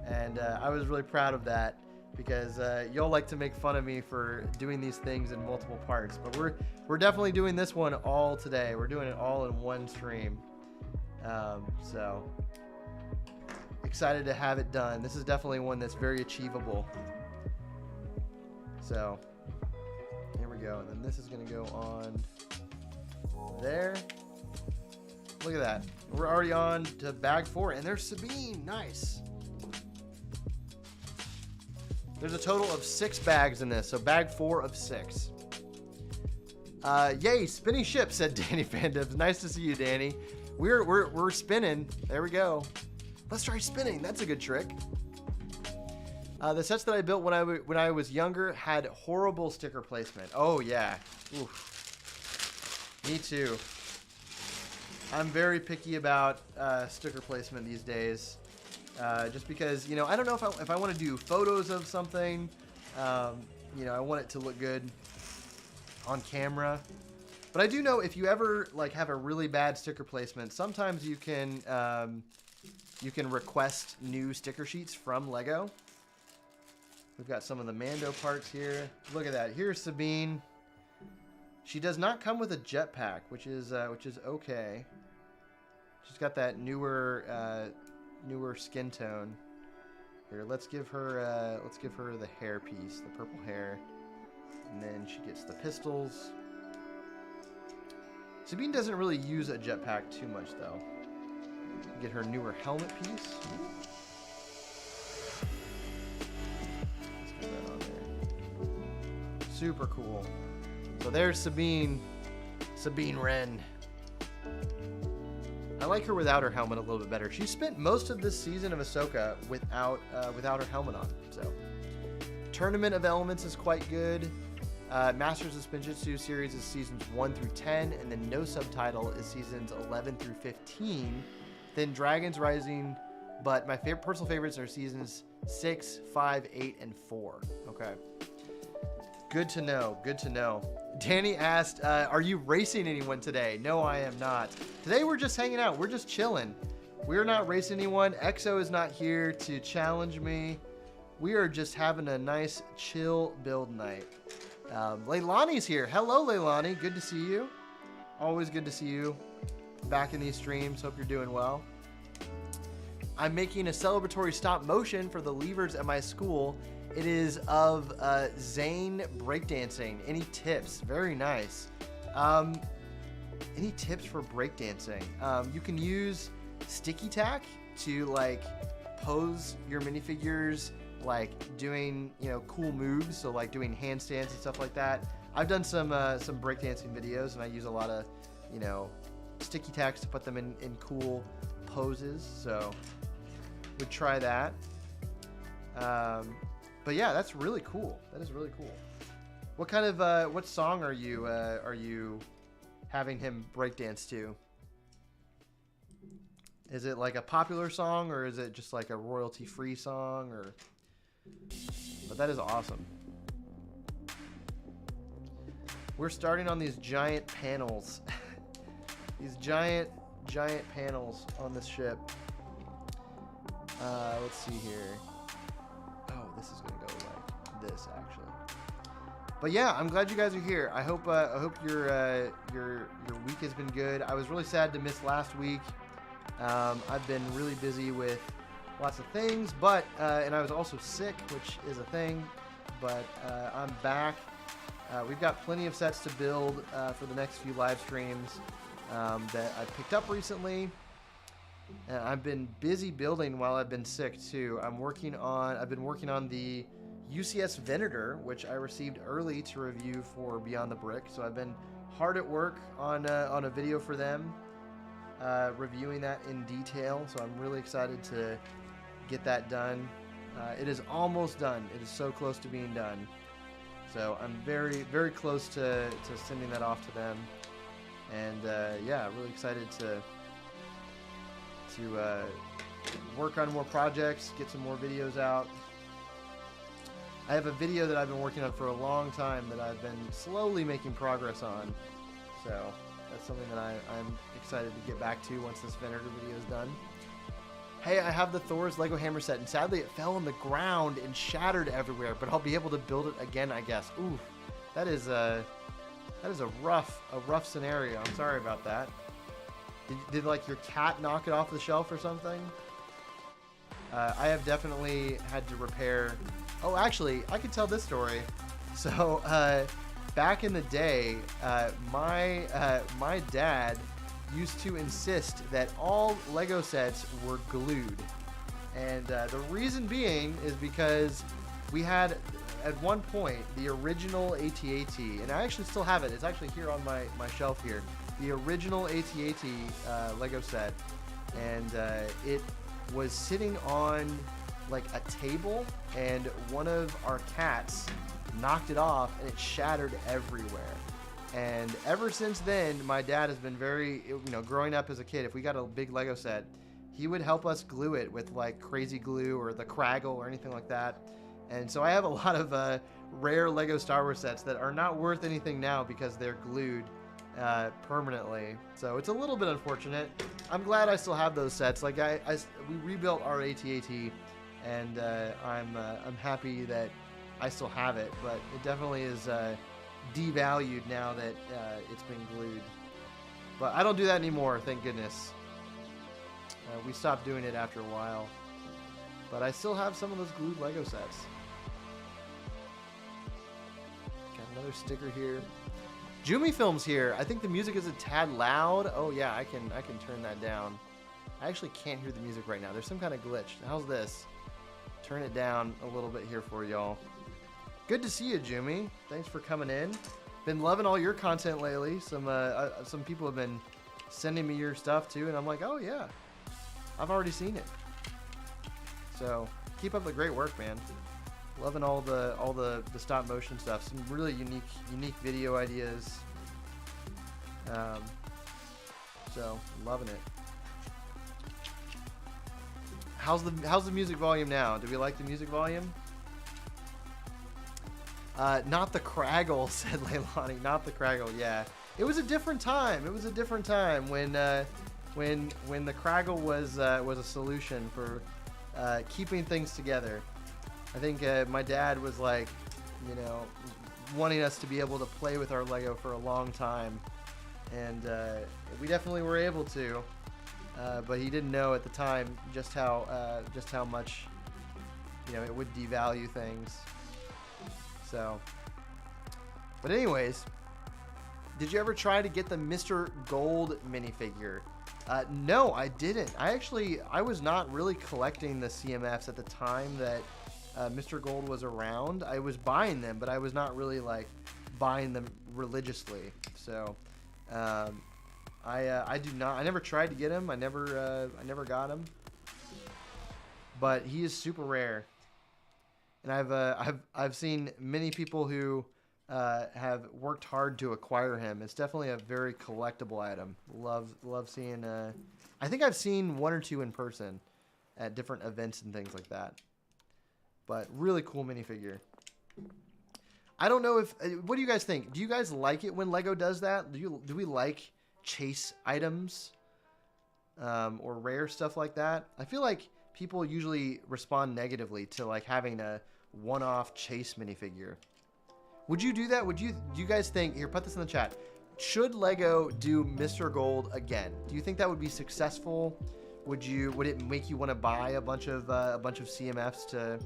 and I was really proud of that. because y'all like to make fun of me for doing these things in multiple parts. But we're definitely doing this one all today. We're doing it all in one stream. So excited to have it done. This is definitely one that's very achievable. So here we go. And then this is going to go on there. Look at that. We're already on to bag 4. And there's Sabine. Nice. There's a total of 6 bags in this. So bag 4 of 6. Yay, spinning ship, said Danny Fandibs. Nice to see you, Danny. We're spinning. There we go. Let's try spinning. That's a good trick. The sets that I built when I was younger had horrible sticker placement. Oh yeah. Oof. Me too. I'm very picky about sticker placement these days. Just because, you know, I don't know if I want to do photos of something. You know, I want it to look good on camera. But I do know if you ever like have a really bad sticker placement, sometimes you can request new sticker sheets from Lego. We've got some of the Mando parts here. Look at that. Here's Sabine. She does not come with a jetpack, which is okay. She's got that newer skin tone. Here, let's give her the hair piece, the purple hair, and then she gets the pistols. Sabine doesn't really use a jetpack too much though. Get her newer helmet piece. Let's get that on there. Super cool. So there's Sabine Wren. I like her without her helmet a little bit better. She spent most of this season of Ahsoka without her helmet on. So, Tournament of Elements is quite good. Masters of Spinjitzu series is seasons 1 through 10, and then No Subtitle is seasons 11 through 15. Then Dragons Rising, but my personal favorites are seasons 6, 5, 8, and 4. Okay. Good to know. Good to know. Danny asked, are you racing anyone today? No, I am not. Today we're just hanging out. We're just chilling. We're not racing anyone. EXO is not here to challenge me. We are just having a nice chill build night. Leilani's here. Hello, Leilani. Good to see you. Always good to see you back in these streams. Hope you're doing well. I'm making a celebratory stop motion for the leavers at my school. It is of Zane breakdancing. Any tips? Very nice. Any tips for breakdancing? You can use sticky tack to like pose your minifigures, like doing, you know, cool moves. So like doing handstands and stuff like that. I've done some breakdancing videos, and I use a lot of, you know, sticky tacks to put them in cool poses. So would try that. But yeah, that's really cool. That is really cool. What kind of what song are you having him breakdance to? Is it like a popular song, or is it just like a royalty-free song? Or, but that is awesome. We're starting on these giant panels. These giant panels on this ship. Let's see here. Oh, this is gonna go like this actually. But yeah, I'm glad you guys are here. I hope your week has been good. I was really sad to miss last week. I've been really busy with lots of things, but and I was also sick, which is a thing. But I'm back. We've got plenty of sets to build for the next few live streams that I picked up recently. And I've been busy building while I've been sick too. I've been working on the UCS Venator, which I received early to review for Beyond the Brick. So I've been hard at work on a video for them, reviewing that in detail. So I'm really excited to get that done. It is almost done. It is so close to being done. So I'm very, very close to sending that off to them. And yeah, really excited to work on more projects, get some more videos out. I have a video that I've been working on for a long time that I've been slowly making progress on. So that's something that I'm excited to get back to once this Venator video is done. hey, I have the Thor's Lego hammer set, and sadly it fell on the ground and shattered everywhere, but I'll be able to build it again, I guess. Ooh, that is a rough scenario. I'm sorry about that. Did like your cat knock it off the shelf or something? I have definitely had to repair. Oh, actually, I could tell this story. So, back in the day, my dad used to insist that all Lego sets were glued. And the reason being is because we had, at one point, the original AT-AT, and I actually still have it. It's actually here on my shelf here. The original AT-AT Lego set. And it was sitting on like a table, and one of our cats knocked it off, and it shattered everywhere. And ever since then, my dad has been very, growing up as a kid, if we got a big Lego set, he would help us glue it with like crazy glue or the Craggle or anything like that. And so I have a lot of rare Lego Star Wars sets that are not worth anything now because they're glued permanently. So it's a little bit unfortunate. I'm glad I still have those sets. Like we rebuilt our AT-AT, and I'm happy that I still have it, but it definitely is devalued now that it's been glued. But I don't do that anymore, thank goodness. We stopped doing it after a while. But I still have some of those glued Lego sets. Got another sticker here. Jumi Film's here. I think the music is a tad loud. Oh yeah, I can turn that down. I actually can't hear the music right now. There's some kind of glitch. How's this? Turn it down a little bit here for y'all. Good to see you, Jumi. Thanks for coming in. Been loving all your content lately. Some people have been sending me your stuff too, and I'm like, oh yeah, I've already seen it. So keep up the great work, man. Loving all the stop motion stuff. Some really unique video ideas. So loving it. How's the music volume now? Do we like the music volume? Not the Craggle, said Leilani. Not the Craggle. Yeah, it was a different time. It was a different time when the Craggle was a solution for keeping things together. I think my dad was like, wanting us to be able to play with our Lego for a long time, and we definitely were able to. But he didn't know at the time just how much it would devalue things. So, but anyways, did you ever try to get the Mr. Gold minifigure? No, I didn't. I was not really collecting the CMFs at the time that Mr. Gold was around. I was buying them, but I was not really like buying them religiously. So, I do not. I never tried to get him. I never got him. But he is super rare, and I've seen many people who have worked hard to acquire him. It's definitely a very collectible item. Love seeing. I think I've seen one or two in person at different events and things like that. But really cool minifigure. I don't know if. What do you guys think? Do you guys like it when Lego does that? Do we like chase items or rare stuff like that? I feel like people usually respond negatively to like having a one-off chase minifigure. Would you do that? Do you guys think, here, put this in the chat, should Lego do Mr. Gold again? Do you think that would be successful? Would it make you want to buy a bunch of CMFs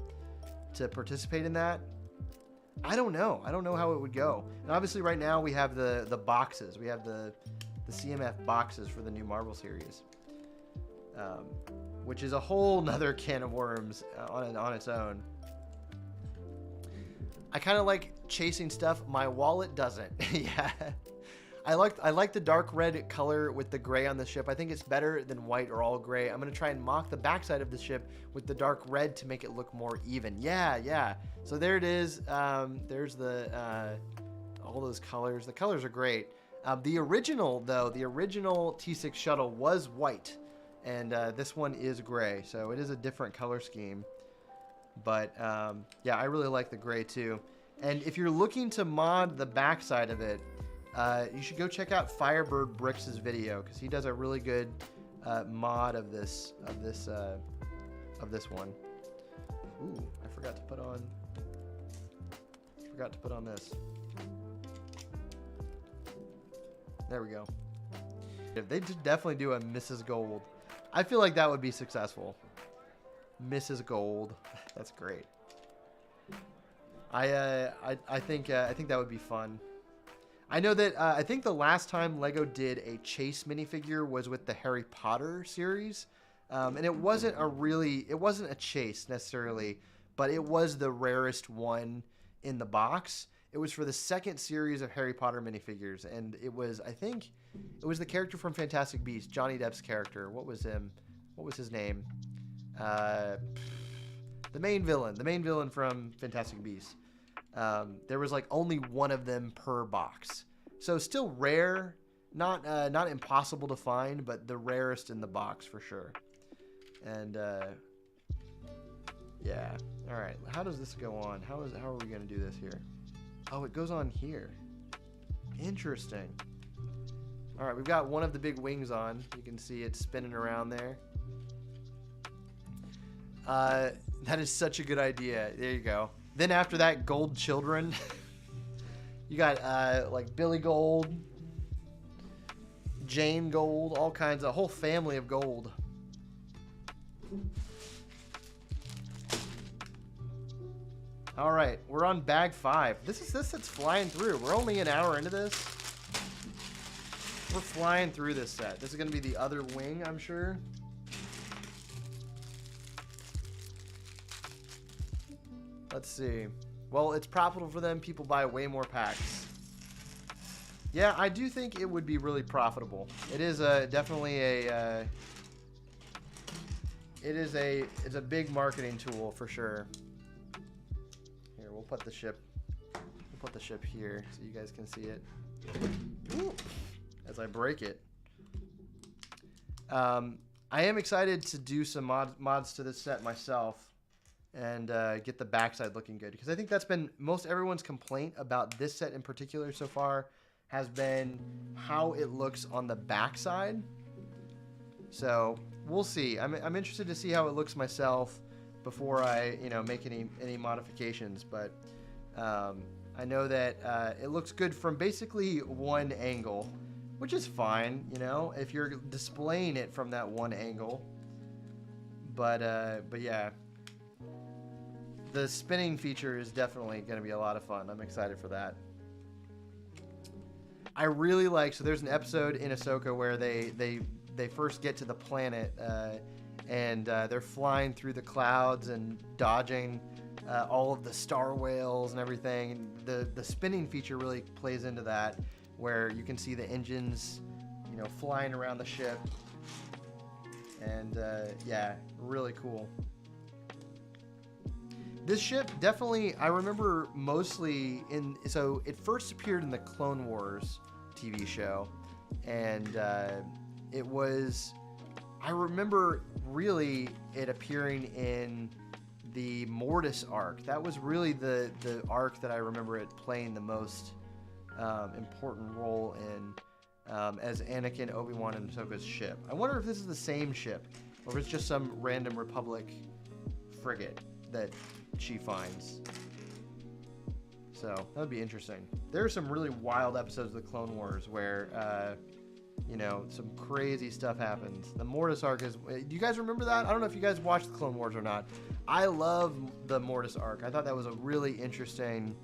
to participate in that? I don't know. I don't know how it would go. And obviously right now we have the boxes. We have the CMF boxes for the new Marvel series, which is a whole nother can of worms on its own. I kind of like chasing stuff. My wallet doesn't. Yeah. I like the dark red color with the gray on the ship. I think it's better than white or all gray. I'm going to try and mock the backside of the ship with the dark red to make it look more even. Yeah. So there it is. There's all those colors. The colors are great. The original T-6 shuttle was white, and this one is gray. So it is a different color scheme. But yeah, I really like the gray too. And if you're looking to mod the backside of it, you should go check out Firebird Bricks' video, because he does a really good mod of this one. Ooh, I forgot to put on this. There we go. If they definitely do a Mrs. Gold, I feel like that would be successful. Mrs. Gold, that's great. I think that would be fun. I know that I think the last time Lego did a chase minifigure was with the Harry Potter series, and it wasn't a chase necessarily, but it was the rarest one in the box. It was for the second series of Harry Potter minifigures, and I think it was the character from Fantastic Beasts, Johnny Depp's character. What was his name? The main villain from Fantastic Beasts. There was like only one of them per box, so still rare, not impossible to find, but the rarest in the box for sure. And yeah, all right. How does this go on? How are we gonna do this here? Oh, it goes on here. Interesting. All right, we've got one of the big wings on. You can see it spinning around there. That is such a good idea. There you go. Then after that, gold children. You got like Billy Gold, Jane Gold, all kinds, a whole family of gold. All right, we're on bag 5. This set's flying through. We're only an hour into this. We're flying through this set. This is gonna be the other wing, I'm sure. Let's see. Well, it's profitable for them. People buy way more packs. Yeah, I do think it would be really profitable. It is definitely a. It's a big marketing tool for sure. Here, we'll put the ship. We'll put the ship here so you guys can see it. Ooh, as I break it. I am excited to do some mods to this set myself. And get the backside looking good, because I think that's been most everyone's complaint about this set in particular so far has been how it looks on the backside. So we'll see. I'm interested to see how it looks myself before I make any modifications. But I know that it looks good from basically one angle, which is fine. If you're displaying it from that one angle. But yeah. The spinning feature is definitely going to be a lot of fun. I'm excited for that. I really like, so there's an episode in Ahsoka where they first get to the planet and they're flying through the clouds and dodging all of the star whales and everything. And the spinning feature really plays into that, where you can see the engines, flying around the ship. And yeah, really cool. This ship definitely, I remember mostly so it first appeared in the Clone Wars TV show, and I remember really it appearing in the Mortis arc. That was really the arc that I remember it playing the most important role in as Anakin, Obi-Wan, and Ahsoka's ship. I wonder if this is the same ship, or if it's just some random Republic frigate that she finds. So that would be interesting. There are some really wild episodes of the Clone Wars where some crazy stuff happens. The Mortis arc is, do you guys remember that? I don't know if you guys watched the Clone Wars or not. I love the Mortis arc. I thought that was a really interesting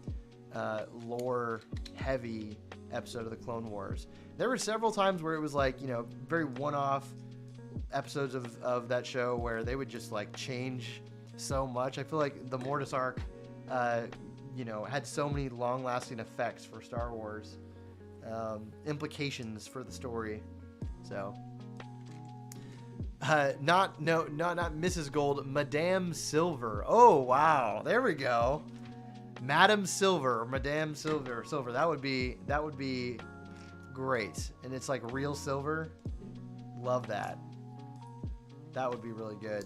lore heavy episode of the Clone Wars. There were several times where it was like, very one-off episodes of that show where they would just like change so much. I feel like the Mortis arc had so many long-lasting effects for Star Wars, implications for the story. So not Mrs. Gold, Madame Silver. Oh wow, there we go. Madame Silver, Madame Silver. That would be great. And it's like real silver. Love that. That would be really good.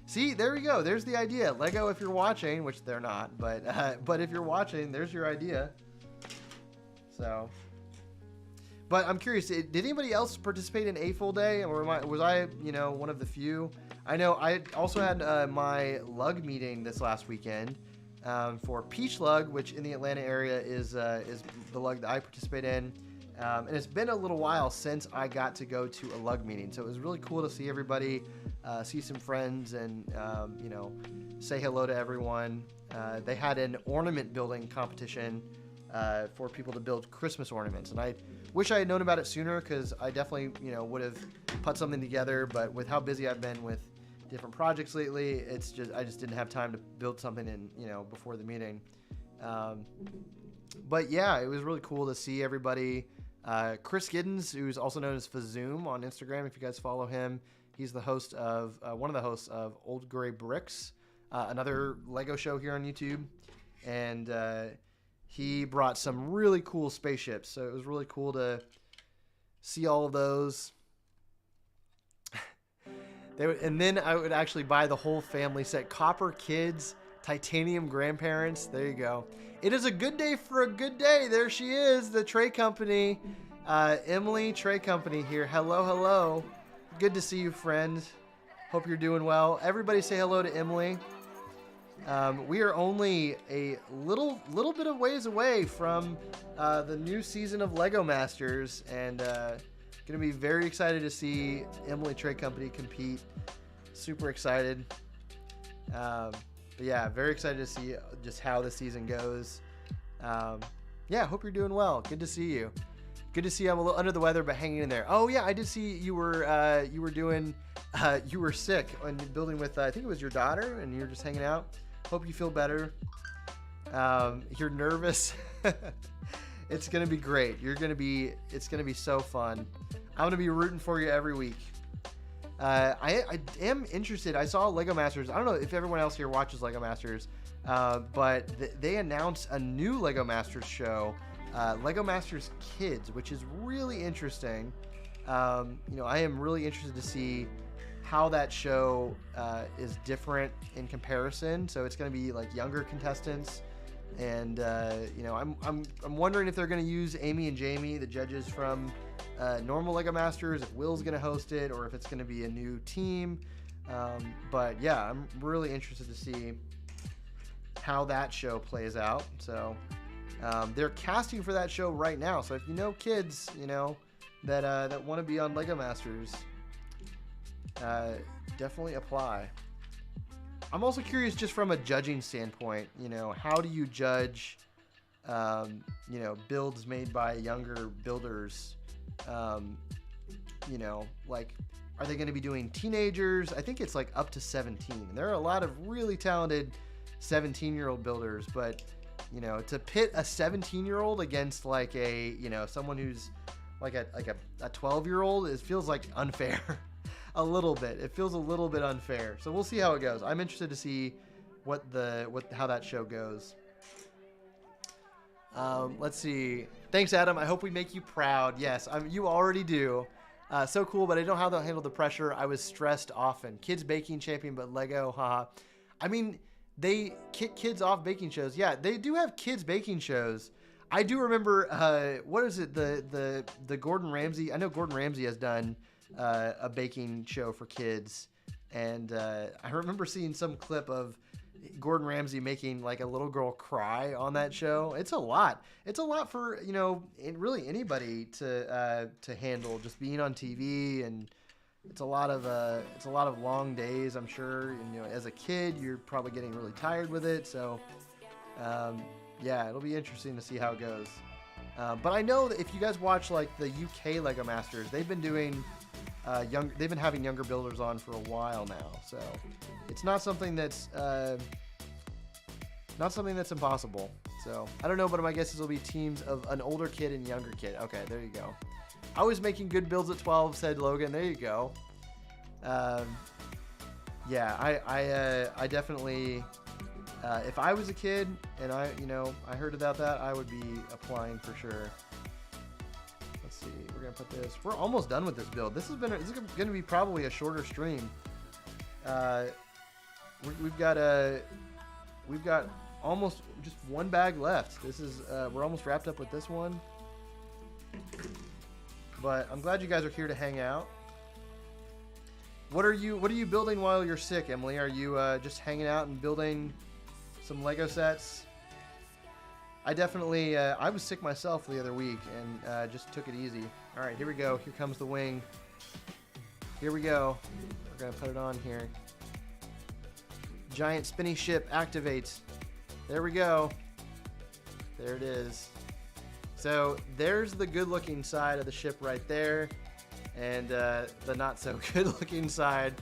See, there we go. There's the idea. Lego, if you're watching, which they're not, but if you're watching, there's your idea. So, But I'm curious, did anybody else participate in a full day, or was I, one of the few? I know I also had my lug meeting this last weekend for Peach Lug, which in the Atlanta area is the lug that I participate in. And it's been a little while since I got to go to a lug meeting, so it was really cool to see everybody, see some friends, and say hello to everyone. They had an ornament building competition for people to build Christmas ornaments, and I wish I had known about it sooner, because I definitely would have put something together. But with how busy I've been with different projects lately, I just didn't have time to build something in before the meeting. But yeah, it was really cool to see everybody. Chris Giddens, who's also known as Fazoom on Instagram, if you guys follow him, he's the host of one of the hosts of Old Gray Bricks, another Lego show here on YouTube, and he brought some really cool spaceships. So it was really cool to see all of those. And then I would actually buy the whole family set. Copper kids, titanium grandparents. There you go. It is a good day for a good day. There she is, the Tray Company. Emily Tray Company here. Hello, hello. Good to see you, friend. Hope you're doing well. Everybody say hello to Emily. We are only a little bit of ways away from the new season of Lego Masters, and going to be very excited to see Emily Tray Company compete. Super excited. But yeah, very excited to see just how the season goes. Yeah, hope you're doing well. Good to see you. Good to see you. I'm a little under the weather, but hanging in there. Oh yeah, I did see you were you were sick and building with I think it was your daughter, and you were just hanging out. Hope you feel better. You're nervous. It's gonna be great. It's gonna be so fun. I'm gonna be rooting for you every week. I am interested. I saw Lego Masters. I don't know if everyone else here watches Lego Masters, but they announced a new Lego Masters show, Lego Masters Kids, which is really interesting. I am really interested to see how that show is different in comparison. So it's going to be like younger contestants, and I'm wondering if they're going to use Amy and Jamie, the judges from normal Lego Masters, if Will's going to host it, or if it's going to be a new team. But yeah, I'm really interested to see how that show plays out. So they're casting for that show right now. So if you know kids, that want to be on Lego Masters, definitely apply. I'm also curious, just from a judging standpoint, how do you judge, builds made by younger builders? Like, are they going to be doing teenagers? I think it's like up to 17. There are a lot of really talented 17-year-old builders, but to pit a 17-year-old against like a someone who's like a 12-year-old, it feels like unfair. A little bit. It feels a little bit unfair. So we'll see how it goes. I'm interested to see how that show goes. Let's see. Thanks, Adam. I hope we make you proud. Yes, you already do. So cool, but I don't know how to handle the pressure. I was stressed often. Kids baking champion, but Lego, haha. I mean, they kick kids off baking shows. Yeah, they do have kids baking shows. I do remember, what is it? The Gordon Ramsay. I know Gordon Ramsay has done a baking show for kids, and I remember seeing some clip of Gordon Ramsay making like a little girl cry on that show. It's a lot for really anybody to handle, just being on TV, and it's a lot of long days, I'm sure. And as a kid, you're probably getting really tired with it. So yeah, it'll be interesting to see how it goes. But I know that if you guys watch like the UK Lego Masters, they've been doing they've been having younger builders on for a while now, so it's not something that's impossible. So I don't know, but my guess is it'll be teams of an older kid and younger kid. Okay, there you go. I was making good builds at 12, said Logan. There you go. Yeah, I definitely, if I was a kid and I heard about that, I would be applying for sure. Let's see, we're gonna put this. We're almost done with this build. This is gonna be probably a shorter stream. We've got almost just one bag left. This is we're almost wrapped up with this one. but I'm glad you guys are here to hang out. What are you building while you're sick, Emily? Are you just hanging out and building some Lego sets? I definitely I was sick myself the other week and just took it easy. All right, here we go. Here comes the wing. Here we go. We're gonna put it on here. Giant spinny ship activates. There we go. There it is. So there's the good-looking side of the ship right there, and the not so good-looking side.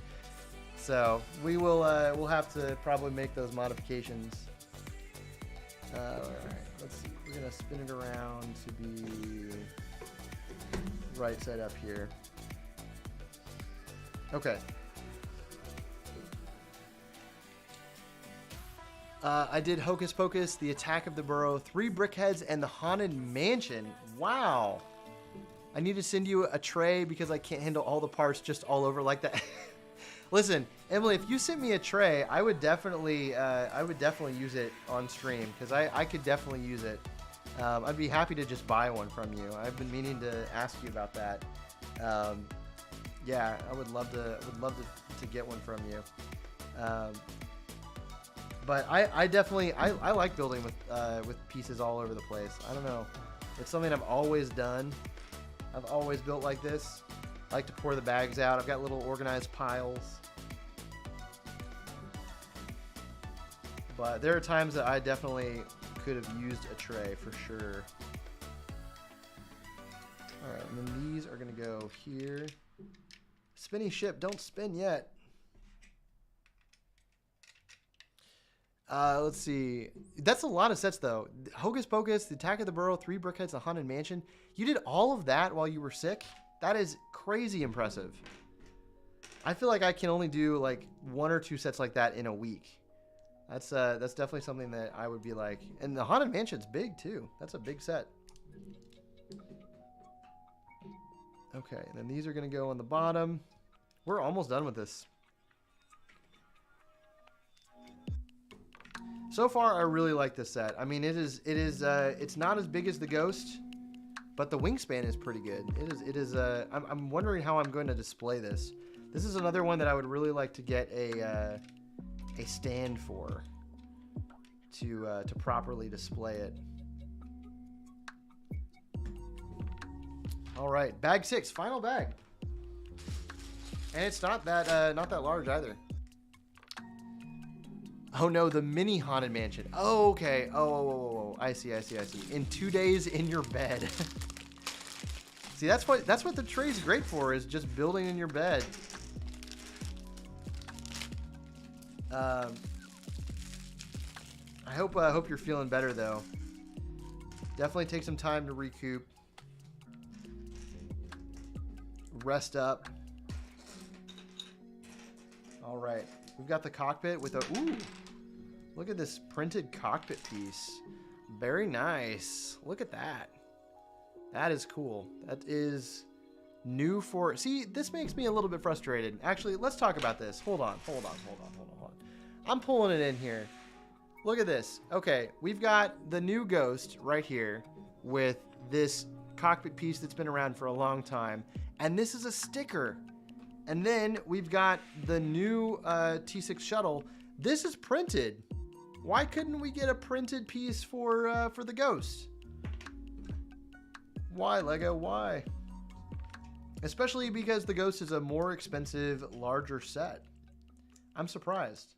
So we will we'll have to probably make those modifications. All right, let's see. We're gonna spin it around to be right side up here. Okay. I did Hocus Pocus, The Attack of the Burrow, 3 Brickheads, and the Haunted Mansion. Wow. I need to send you a tray because I can't handle all the parts just all over like that. Listen, Emily, if you sent me a tray, I would definitely use it on stream because I could definitely use it. I'd be happy to just buy one from you. I've been meaning to ask you about that. Yeah, I would love to get one from you. But I definitely like building with pieces all over the place. I don't know. It's something I've always done. I've always built like this. I like to pour the bags out. I've got little organized piles. But there are times that I definitely could have used a tray for sure. All right, and then these are going to go here. Spinning ship, don't spin yet. Let's see. That's a lot of sets, though. Hocus Pocus, The Attack of the Burrow, 3 Brickheads, The Haunted Mansion. You did all of that while you were sick? That is crazy impressive. I feel like I can only do like 1 or 2 sets like that in a week. That's definitely something that I would be like. And the Haunted Mansion's big, too. That's a big set. Okay, and then these are going to go on the bottom. We're almost done with this. So far, I really like this set. I mean, it's not as big as the Ghost, but the wingspan is pretty good. I'm wondering how I'm going to display this. This is another one that I would really like to get a stand for to properly display it. All right, bag 6, final bag, and it's not that large either. Oh no, the mini Haunted Mansion. Oh, okay. Oh, I see. In 2 days in your bed. See, that's what the tray's great for, is just building in your bed. I hope you're feeling better though. Definitely take some time to recoup. Rest up. All right. We've got the cockpit with a... Ooh! Look at this printed cockpit piece. Very nice. Look at that. That is cool. That is new for... See, this makes me a little bit frustrated. Actually, let's talk about this. Hold on. I'm pulling it in here. Look at this. Okay, we've got the new Ghost right here with this cockpit piece that's been around for a long time. And this is a sticker. And then we've got the new T-6 Shuttle. This is printed. Why couldn't we get a printed piece for the Ghost? Why, Lego? Why? Especially because the Ghost is a more expensive, larger set. I'm surprised.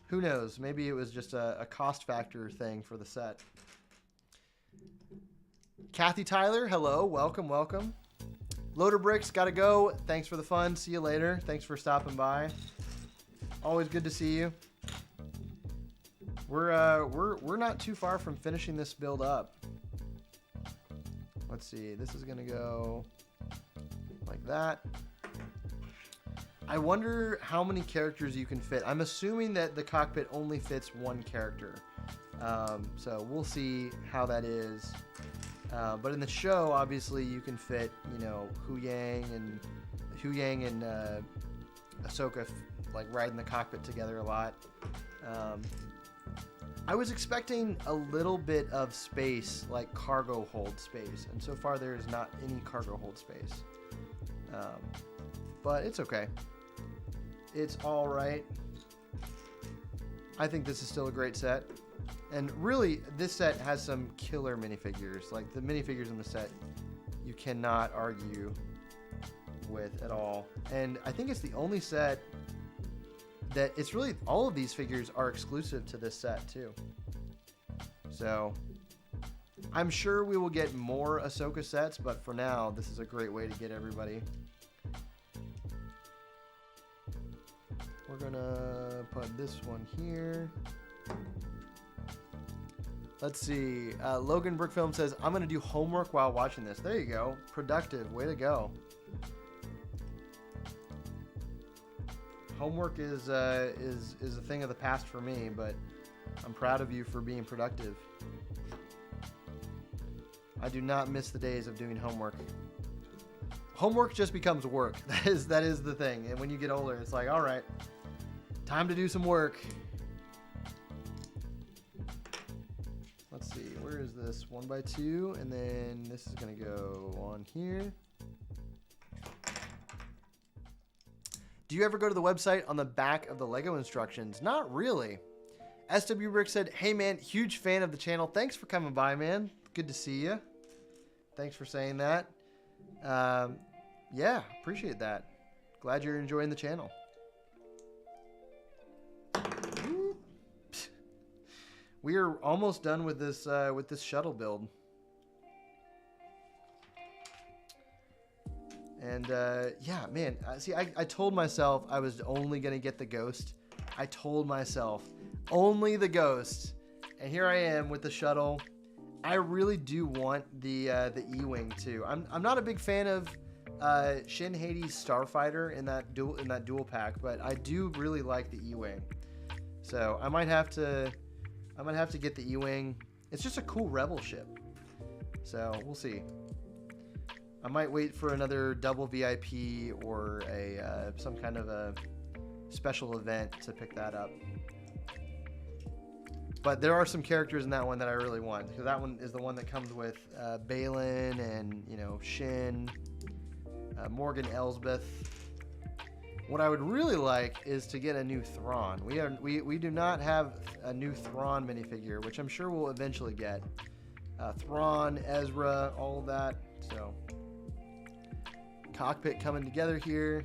Who knows? Maybe it was just a cost factor thing for the set. Kathy Tyler, hello. Welcome. Loader Bricks, gotta go. Thanks for the fun. See you later. Thanks for stopping by. Always good to see you. We're not too far from finishing this build up. Let's see. This is gonna go like that. I wonder how many characters you can fit. I'm assuming that the cockpit only fits 1 character. So we'll see how that is. But in the show, obviously, you can fit, Hu Yang and Ahsoka like riding the cockpit together a lot. I was expecting a little bit of space, like cargo hold space, and so far there is not any cargo hold space. But it's okay. It's all right. I think this is still a great set. And really, this set has some killer minifigures. Like, the minifigures in the set, you cannot argue with at all. And I think it's the only set that it's really, all of these figures are exclusive to this set too. So I'm sure we will get more Ahsoka sets, but for now, this is a great way to get everybody. We're gonna put this one here. Let's see. Logan Brookfilm says, I'm gonna do homework while watching this. There you go. Productive. Way to go. Homework is a thing of the past for me, but I'm proud of you for being productive. I do not miss the days of doing homework. Homework just becomes work. That is the thing. And when you get older, it's like, all right, time to do some work. Let's see, where is this? 1x2, and then this is gonna go on here. Do you ever go to the website on the back of the Lego instructions? Not really. SW Brick said, hey man, huge fan of the channel. Thanks for coming by, man. Good to see you. Thanks for saying that. Yeah, appreciate that. Glad you're enjoying the channel. We are almost done with this shuttle build. And yeah, man, see, I told myself I was only gonna get the ghost. I told myself only the ghost, and here I am with the shuttle. I really do want the E-wing too. I'm not a big fan of Shin Hades Starfighter in that dual pack, but I do really like the E-wing. So I might have to get the E-wing. It's just a cool rebel ship. So we'll see. I might wait for another double VIP or some kind of a special event to pick that up. But there are some characters in that one that I really want, because that one is the one that comes with Balin and, you know, Shin, Morgan Elsbeth. What I would really like is to get a new Thrawn. We do not have a new Thrawn minifigure, which I'm sure we'll eventually get. Thrawn, Ezra, all of that. So cockpit coming together here.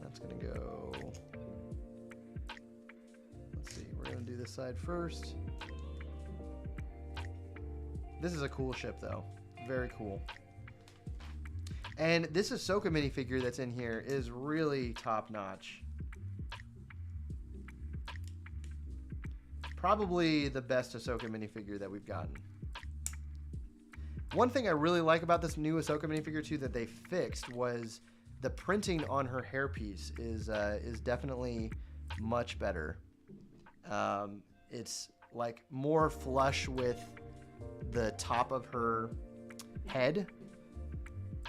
That's gonna go. Let's see. We're gonna do this side first. This is a cool ship, though. Very cool. And this Ahsoka minifigure that's in here is really top notch. Probably the best Ahsoka minifigure that we've gotten. One thing I really like about this new Ahsoka minifigure too that they fixed was the printing on her hairpiece is definitely much better. It's like more flush with the top of her head.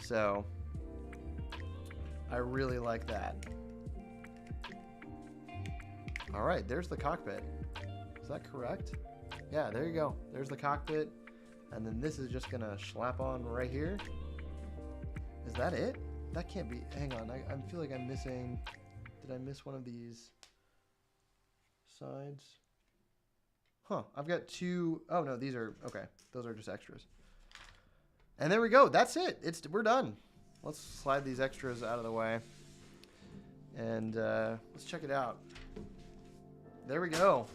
So I really like that. All right, there's the cockpit. Is that correct? Yeah, there you go. There's the cockpit. And then this is just gonna slap on right here. Is that it? That can't be. Hang on, I feel like I'm missing. Did I miss one of these sides? Huh, I've got two. Oh no, these are, okay. Those are just extras. And there we go. That's it. We're done. Let's slide these extras out of the way. And let's check it out. There we go.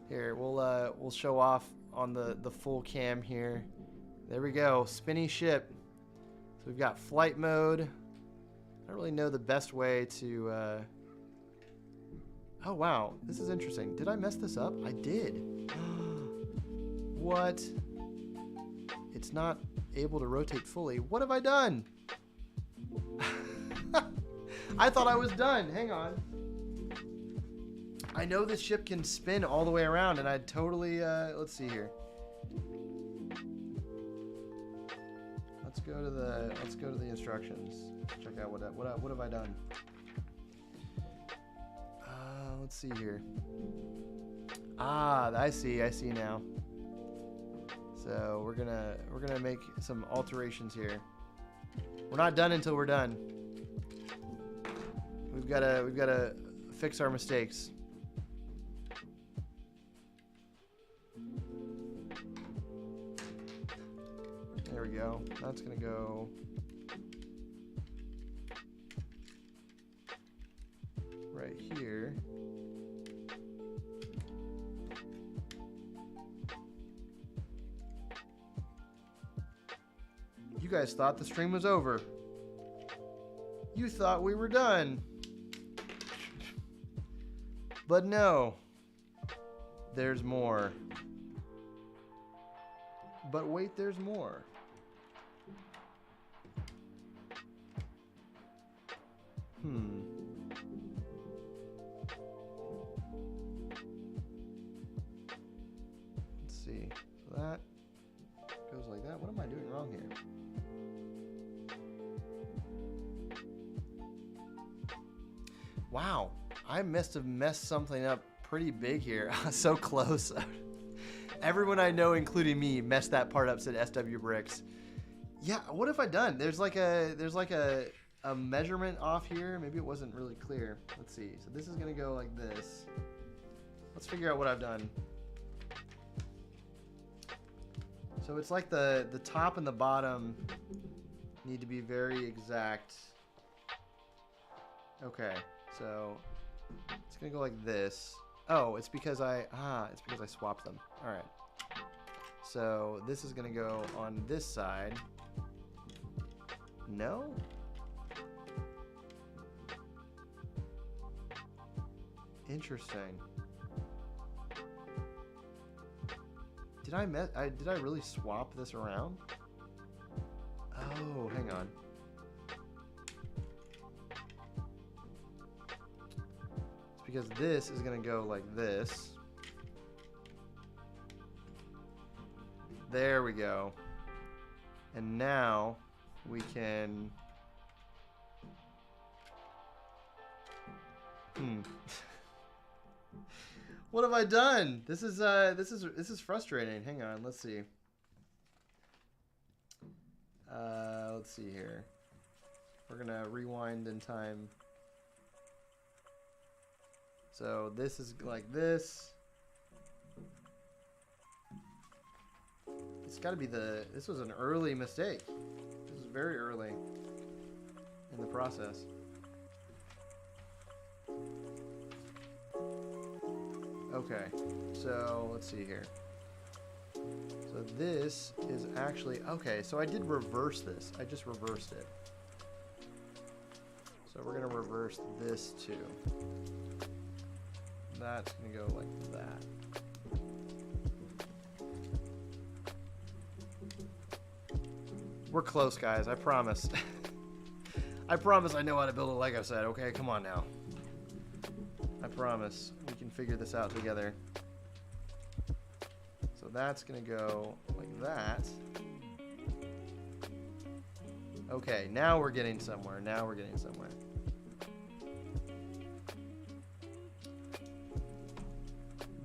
Here, we'll show off on the full cam here. There we go. Spinny ship. So we've got flight mode. I don't really know the best way to... Oh, wow. This is interesting. Did I mess this up? I did. What? It's not able to rotate fully. What have I done? I thought I was done. Hang on. I know this ship can spin all the way around, and I totally, let's see here. Let's go to the instructions. Check out what have I done. Let's see here. Ah, I see now. So we're gonna make some alterations here. We're not done until we're done. We've gotta fix our mistakes. There we go. That's gonna go right here. You guys thought the stream was over. You thought we were done. But no. There's more. But wait, there's more. Let's see. So that goes like that. What am I doing wrong here? Wow, I must have messed something up pretty big here. So close. Everyone I know, including me, messed that part up, said SW Bricks. Yeah, what have I done? There's like a measurement off here. Maybe it wasn't really clear. Let's see. So this is gonna go like this. Let's figure out what I've done. So it's like the top and the bottom need to be very exact. Okay, so it's gonna go like this. Oh, it's because I swapped them. All right. So this is gonna go on this side. No. Interesting. Did I really swap this around? Oh, hang on. It's because this is gonna go like this. There we go. And now we can What have I done? This is frustrating. Hang on, let's see. Let's see here. We're gonna rewind in time. So this is like this. It's got to be this was an early mistake. This is very early in the process. Okay, so let's see here. So this is actually, okay, so I did reverse this. I just reversed it. So we're gonna reverse this too. That's gonna go like that. We're close, guys, I promise. I promise I know how to build a Lego set, okay? Come on now. I promise we can figure this out together. So that's gonna go like that. Okay, now we're getting somewhere. Now we're getting somewhere.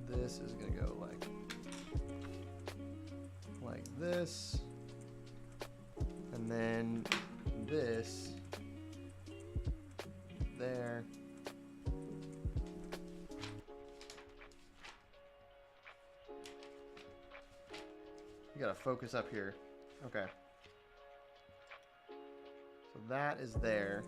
This is gonna go like this. And then this there. You gotta focus up here. Okay. So that is there.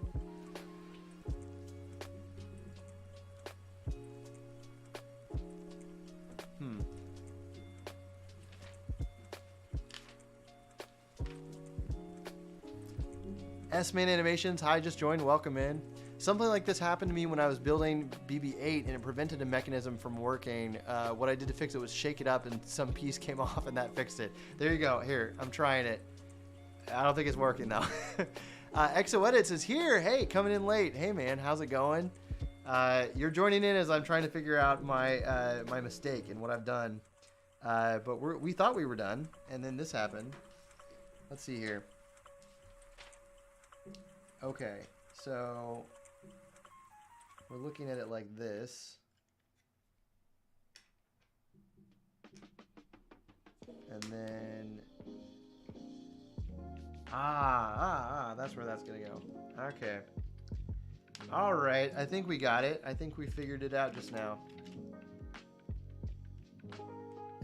S-Man Animations, hi, just joined, welcome in. Something like this happened to me when I was building BB-8 and it prevented a mechanism from working. What I did to fix it was shake it up and some piece came off and that fixed it. There you go, here, I'm trying it. I don't think it's working though. Exo Edits is here, hey, coming in late. Hey man, how's it going? You're joining in as I'm trying to figure out my my mistake and what I've done. But we thought we were done and then this happened. Let's see here. Okay, so we're looking at it like this. And then... that's where that's going to go. Okay. All right. I think we got it. I think we figured it out just now.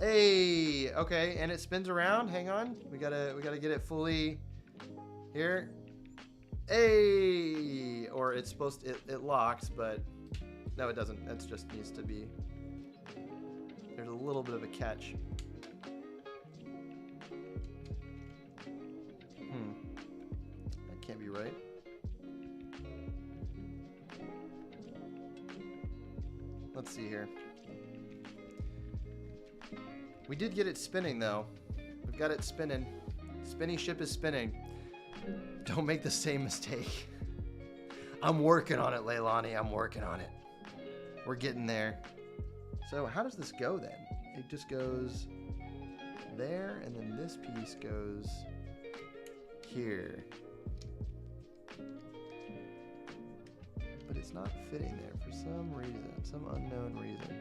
Hey, okay, and it spins around. Hang on, we gotta get it fully here. Hey, or it's supposed to, it locks, but no, it doesn't. That just needs to be. There's a little bit of a catch. That can't be right. Let's see here. We did get it spinning, though. We've got it spinning. Spinny ship is spinning. Don't make the same mistake. I'm working on it, Leilani. I'm working on it. We're getting there. So how does this go, then? It just goes there, and then this piece goes here. But it's not fitting there for some reason. Some unknown reason.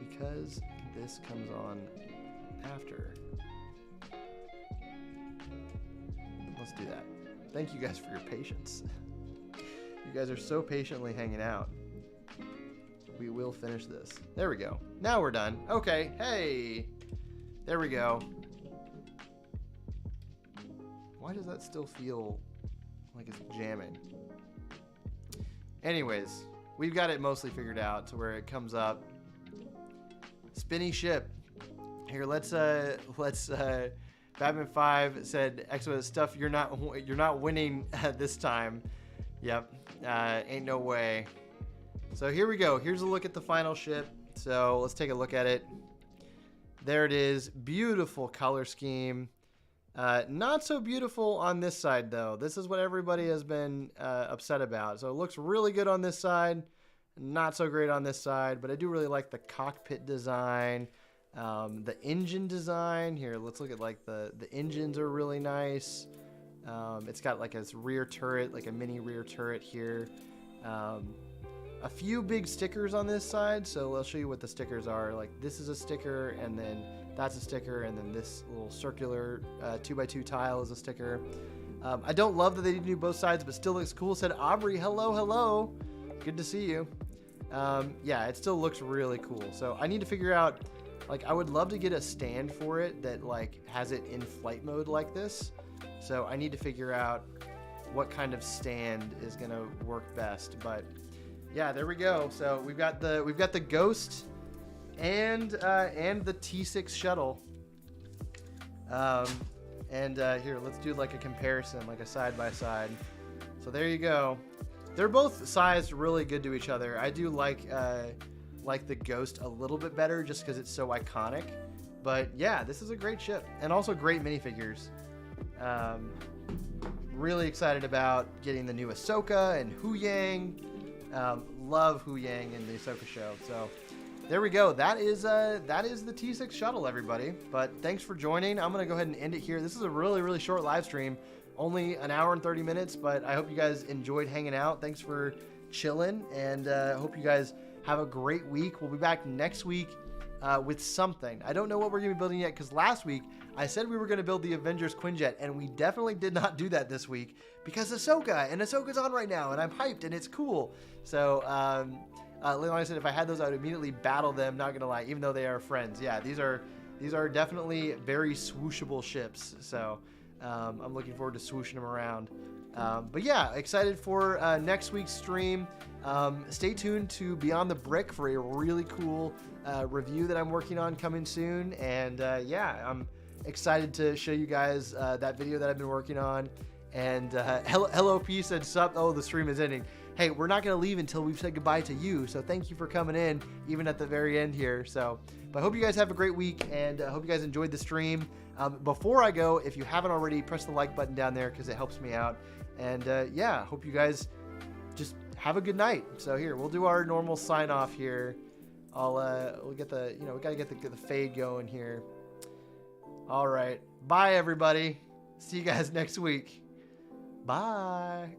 Because this comes on after. Let's do that. Thank you guys for your patience. You guys are so patiently hanging out. We will finish this. There we go. Now we're done. Okay. Hey. There we go. Why does that still feel like it's jamming? Anyways, we've got it mostly figured out to where it comes up. Spinny ship. Here, let's Batman 5 said excellent stuff. You're not winning this time. Yep. Ain't no way. So here we go. Here's a look at the final ship. So let's take a look at it. There it is. Beautiful color scheme. Not so beautiful on this side though. This is what everybody has been upset about. So it looks really good on this side. Not so great on this side, but I do really like the cockpit design, the engine design. Here, let's look at like the engines are really nice. It's got like a rear turret, like a mini rear turret here. A few big stickers on this side, so I'll show you what the stickers are. Like this is a sticker, and then that's a sticker, and then this little circular 2x2 tile is a sticker. I don't love that they didn't do both sides, but still looks cool. Said Aubrey, hello. Good to see you. Yeah, it still looks really cool. So I need to figure out, like, I would love to get a stand for it that like has it in flight mode like this. So I need to figure out what kind of stand is gonna work best. But yeah, there we go. So we've got the Ghost and the T-6 shuttle. Here, let's do like a comparison, like a side by side. So there you go. They're both sized really good to each other. I do like the Ghost a little bit better just because it's so iconic. But yeah, this is a great ship and also great minifigures. Really excited about getting the new Ahsoka and Huyang. Love Huyang in the Ahsoka show. So there we go. That is the T-6 shuttle, everybody. But thanks for joining. I'm gonna go ahead and end it here. This is a really short live stream. Only an hour and 30 minutes, but I hope you guys enjoyed hanging out. Thanks for chilling, and hope you guys have a great week. We'll be back next week with something. I don't know what we're going to be building yet, because last week I said we were going to build the Avengers Quinjet, and we definitely did not do that this week because Ahsoka's on right now, and I'm hyped, and it's cool. So, Leilani said if I had those, I would immediately battle them, not going to lie, even though they are friends. Yeah, these are definitely very swooshable ships, so... I'm looking forward to swooshing them around. But yeah, excited for next week's stream. Stay tuned to Beyond the Brick for a really cool review that I'm working on coming soon. And yeah, I'm excited to show you guys that video that I've been working on. And Hello P said, sup, oh, the stream is ending. Hey, we're not going to leave until we've said goodbye to you. So thank you for coming in, even at the very end here. So, but I hope you guys have a great week, and I hope you guys enjoyed the stream. Before I go, if you haven't already, press the like button down there because it helps me out. And yeah, hope you guys just have a good night. So here, we'll do our normal sign off here. We'll get the, we got to get the fade going here. All right. Bye, everybody. See you guys next week. Bye.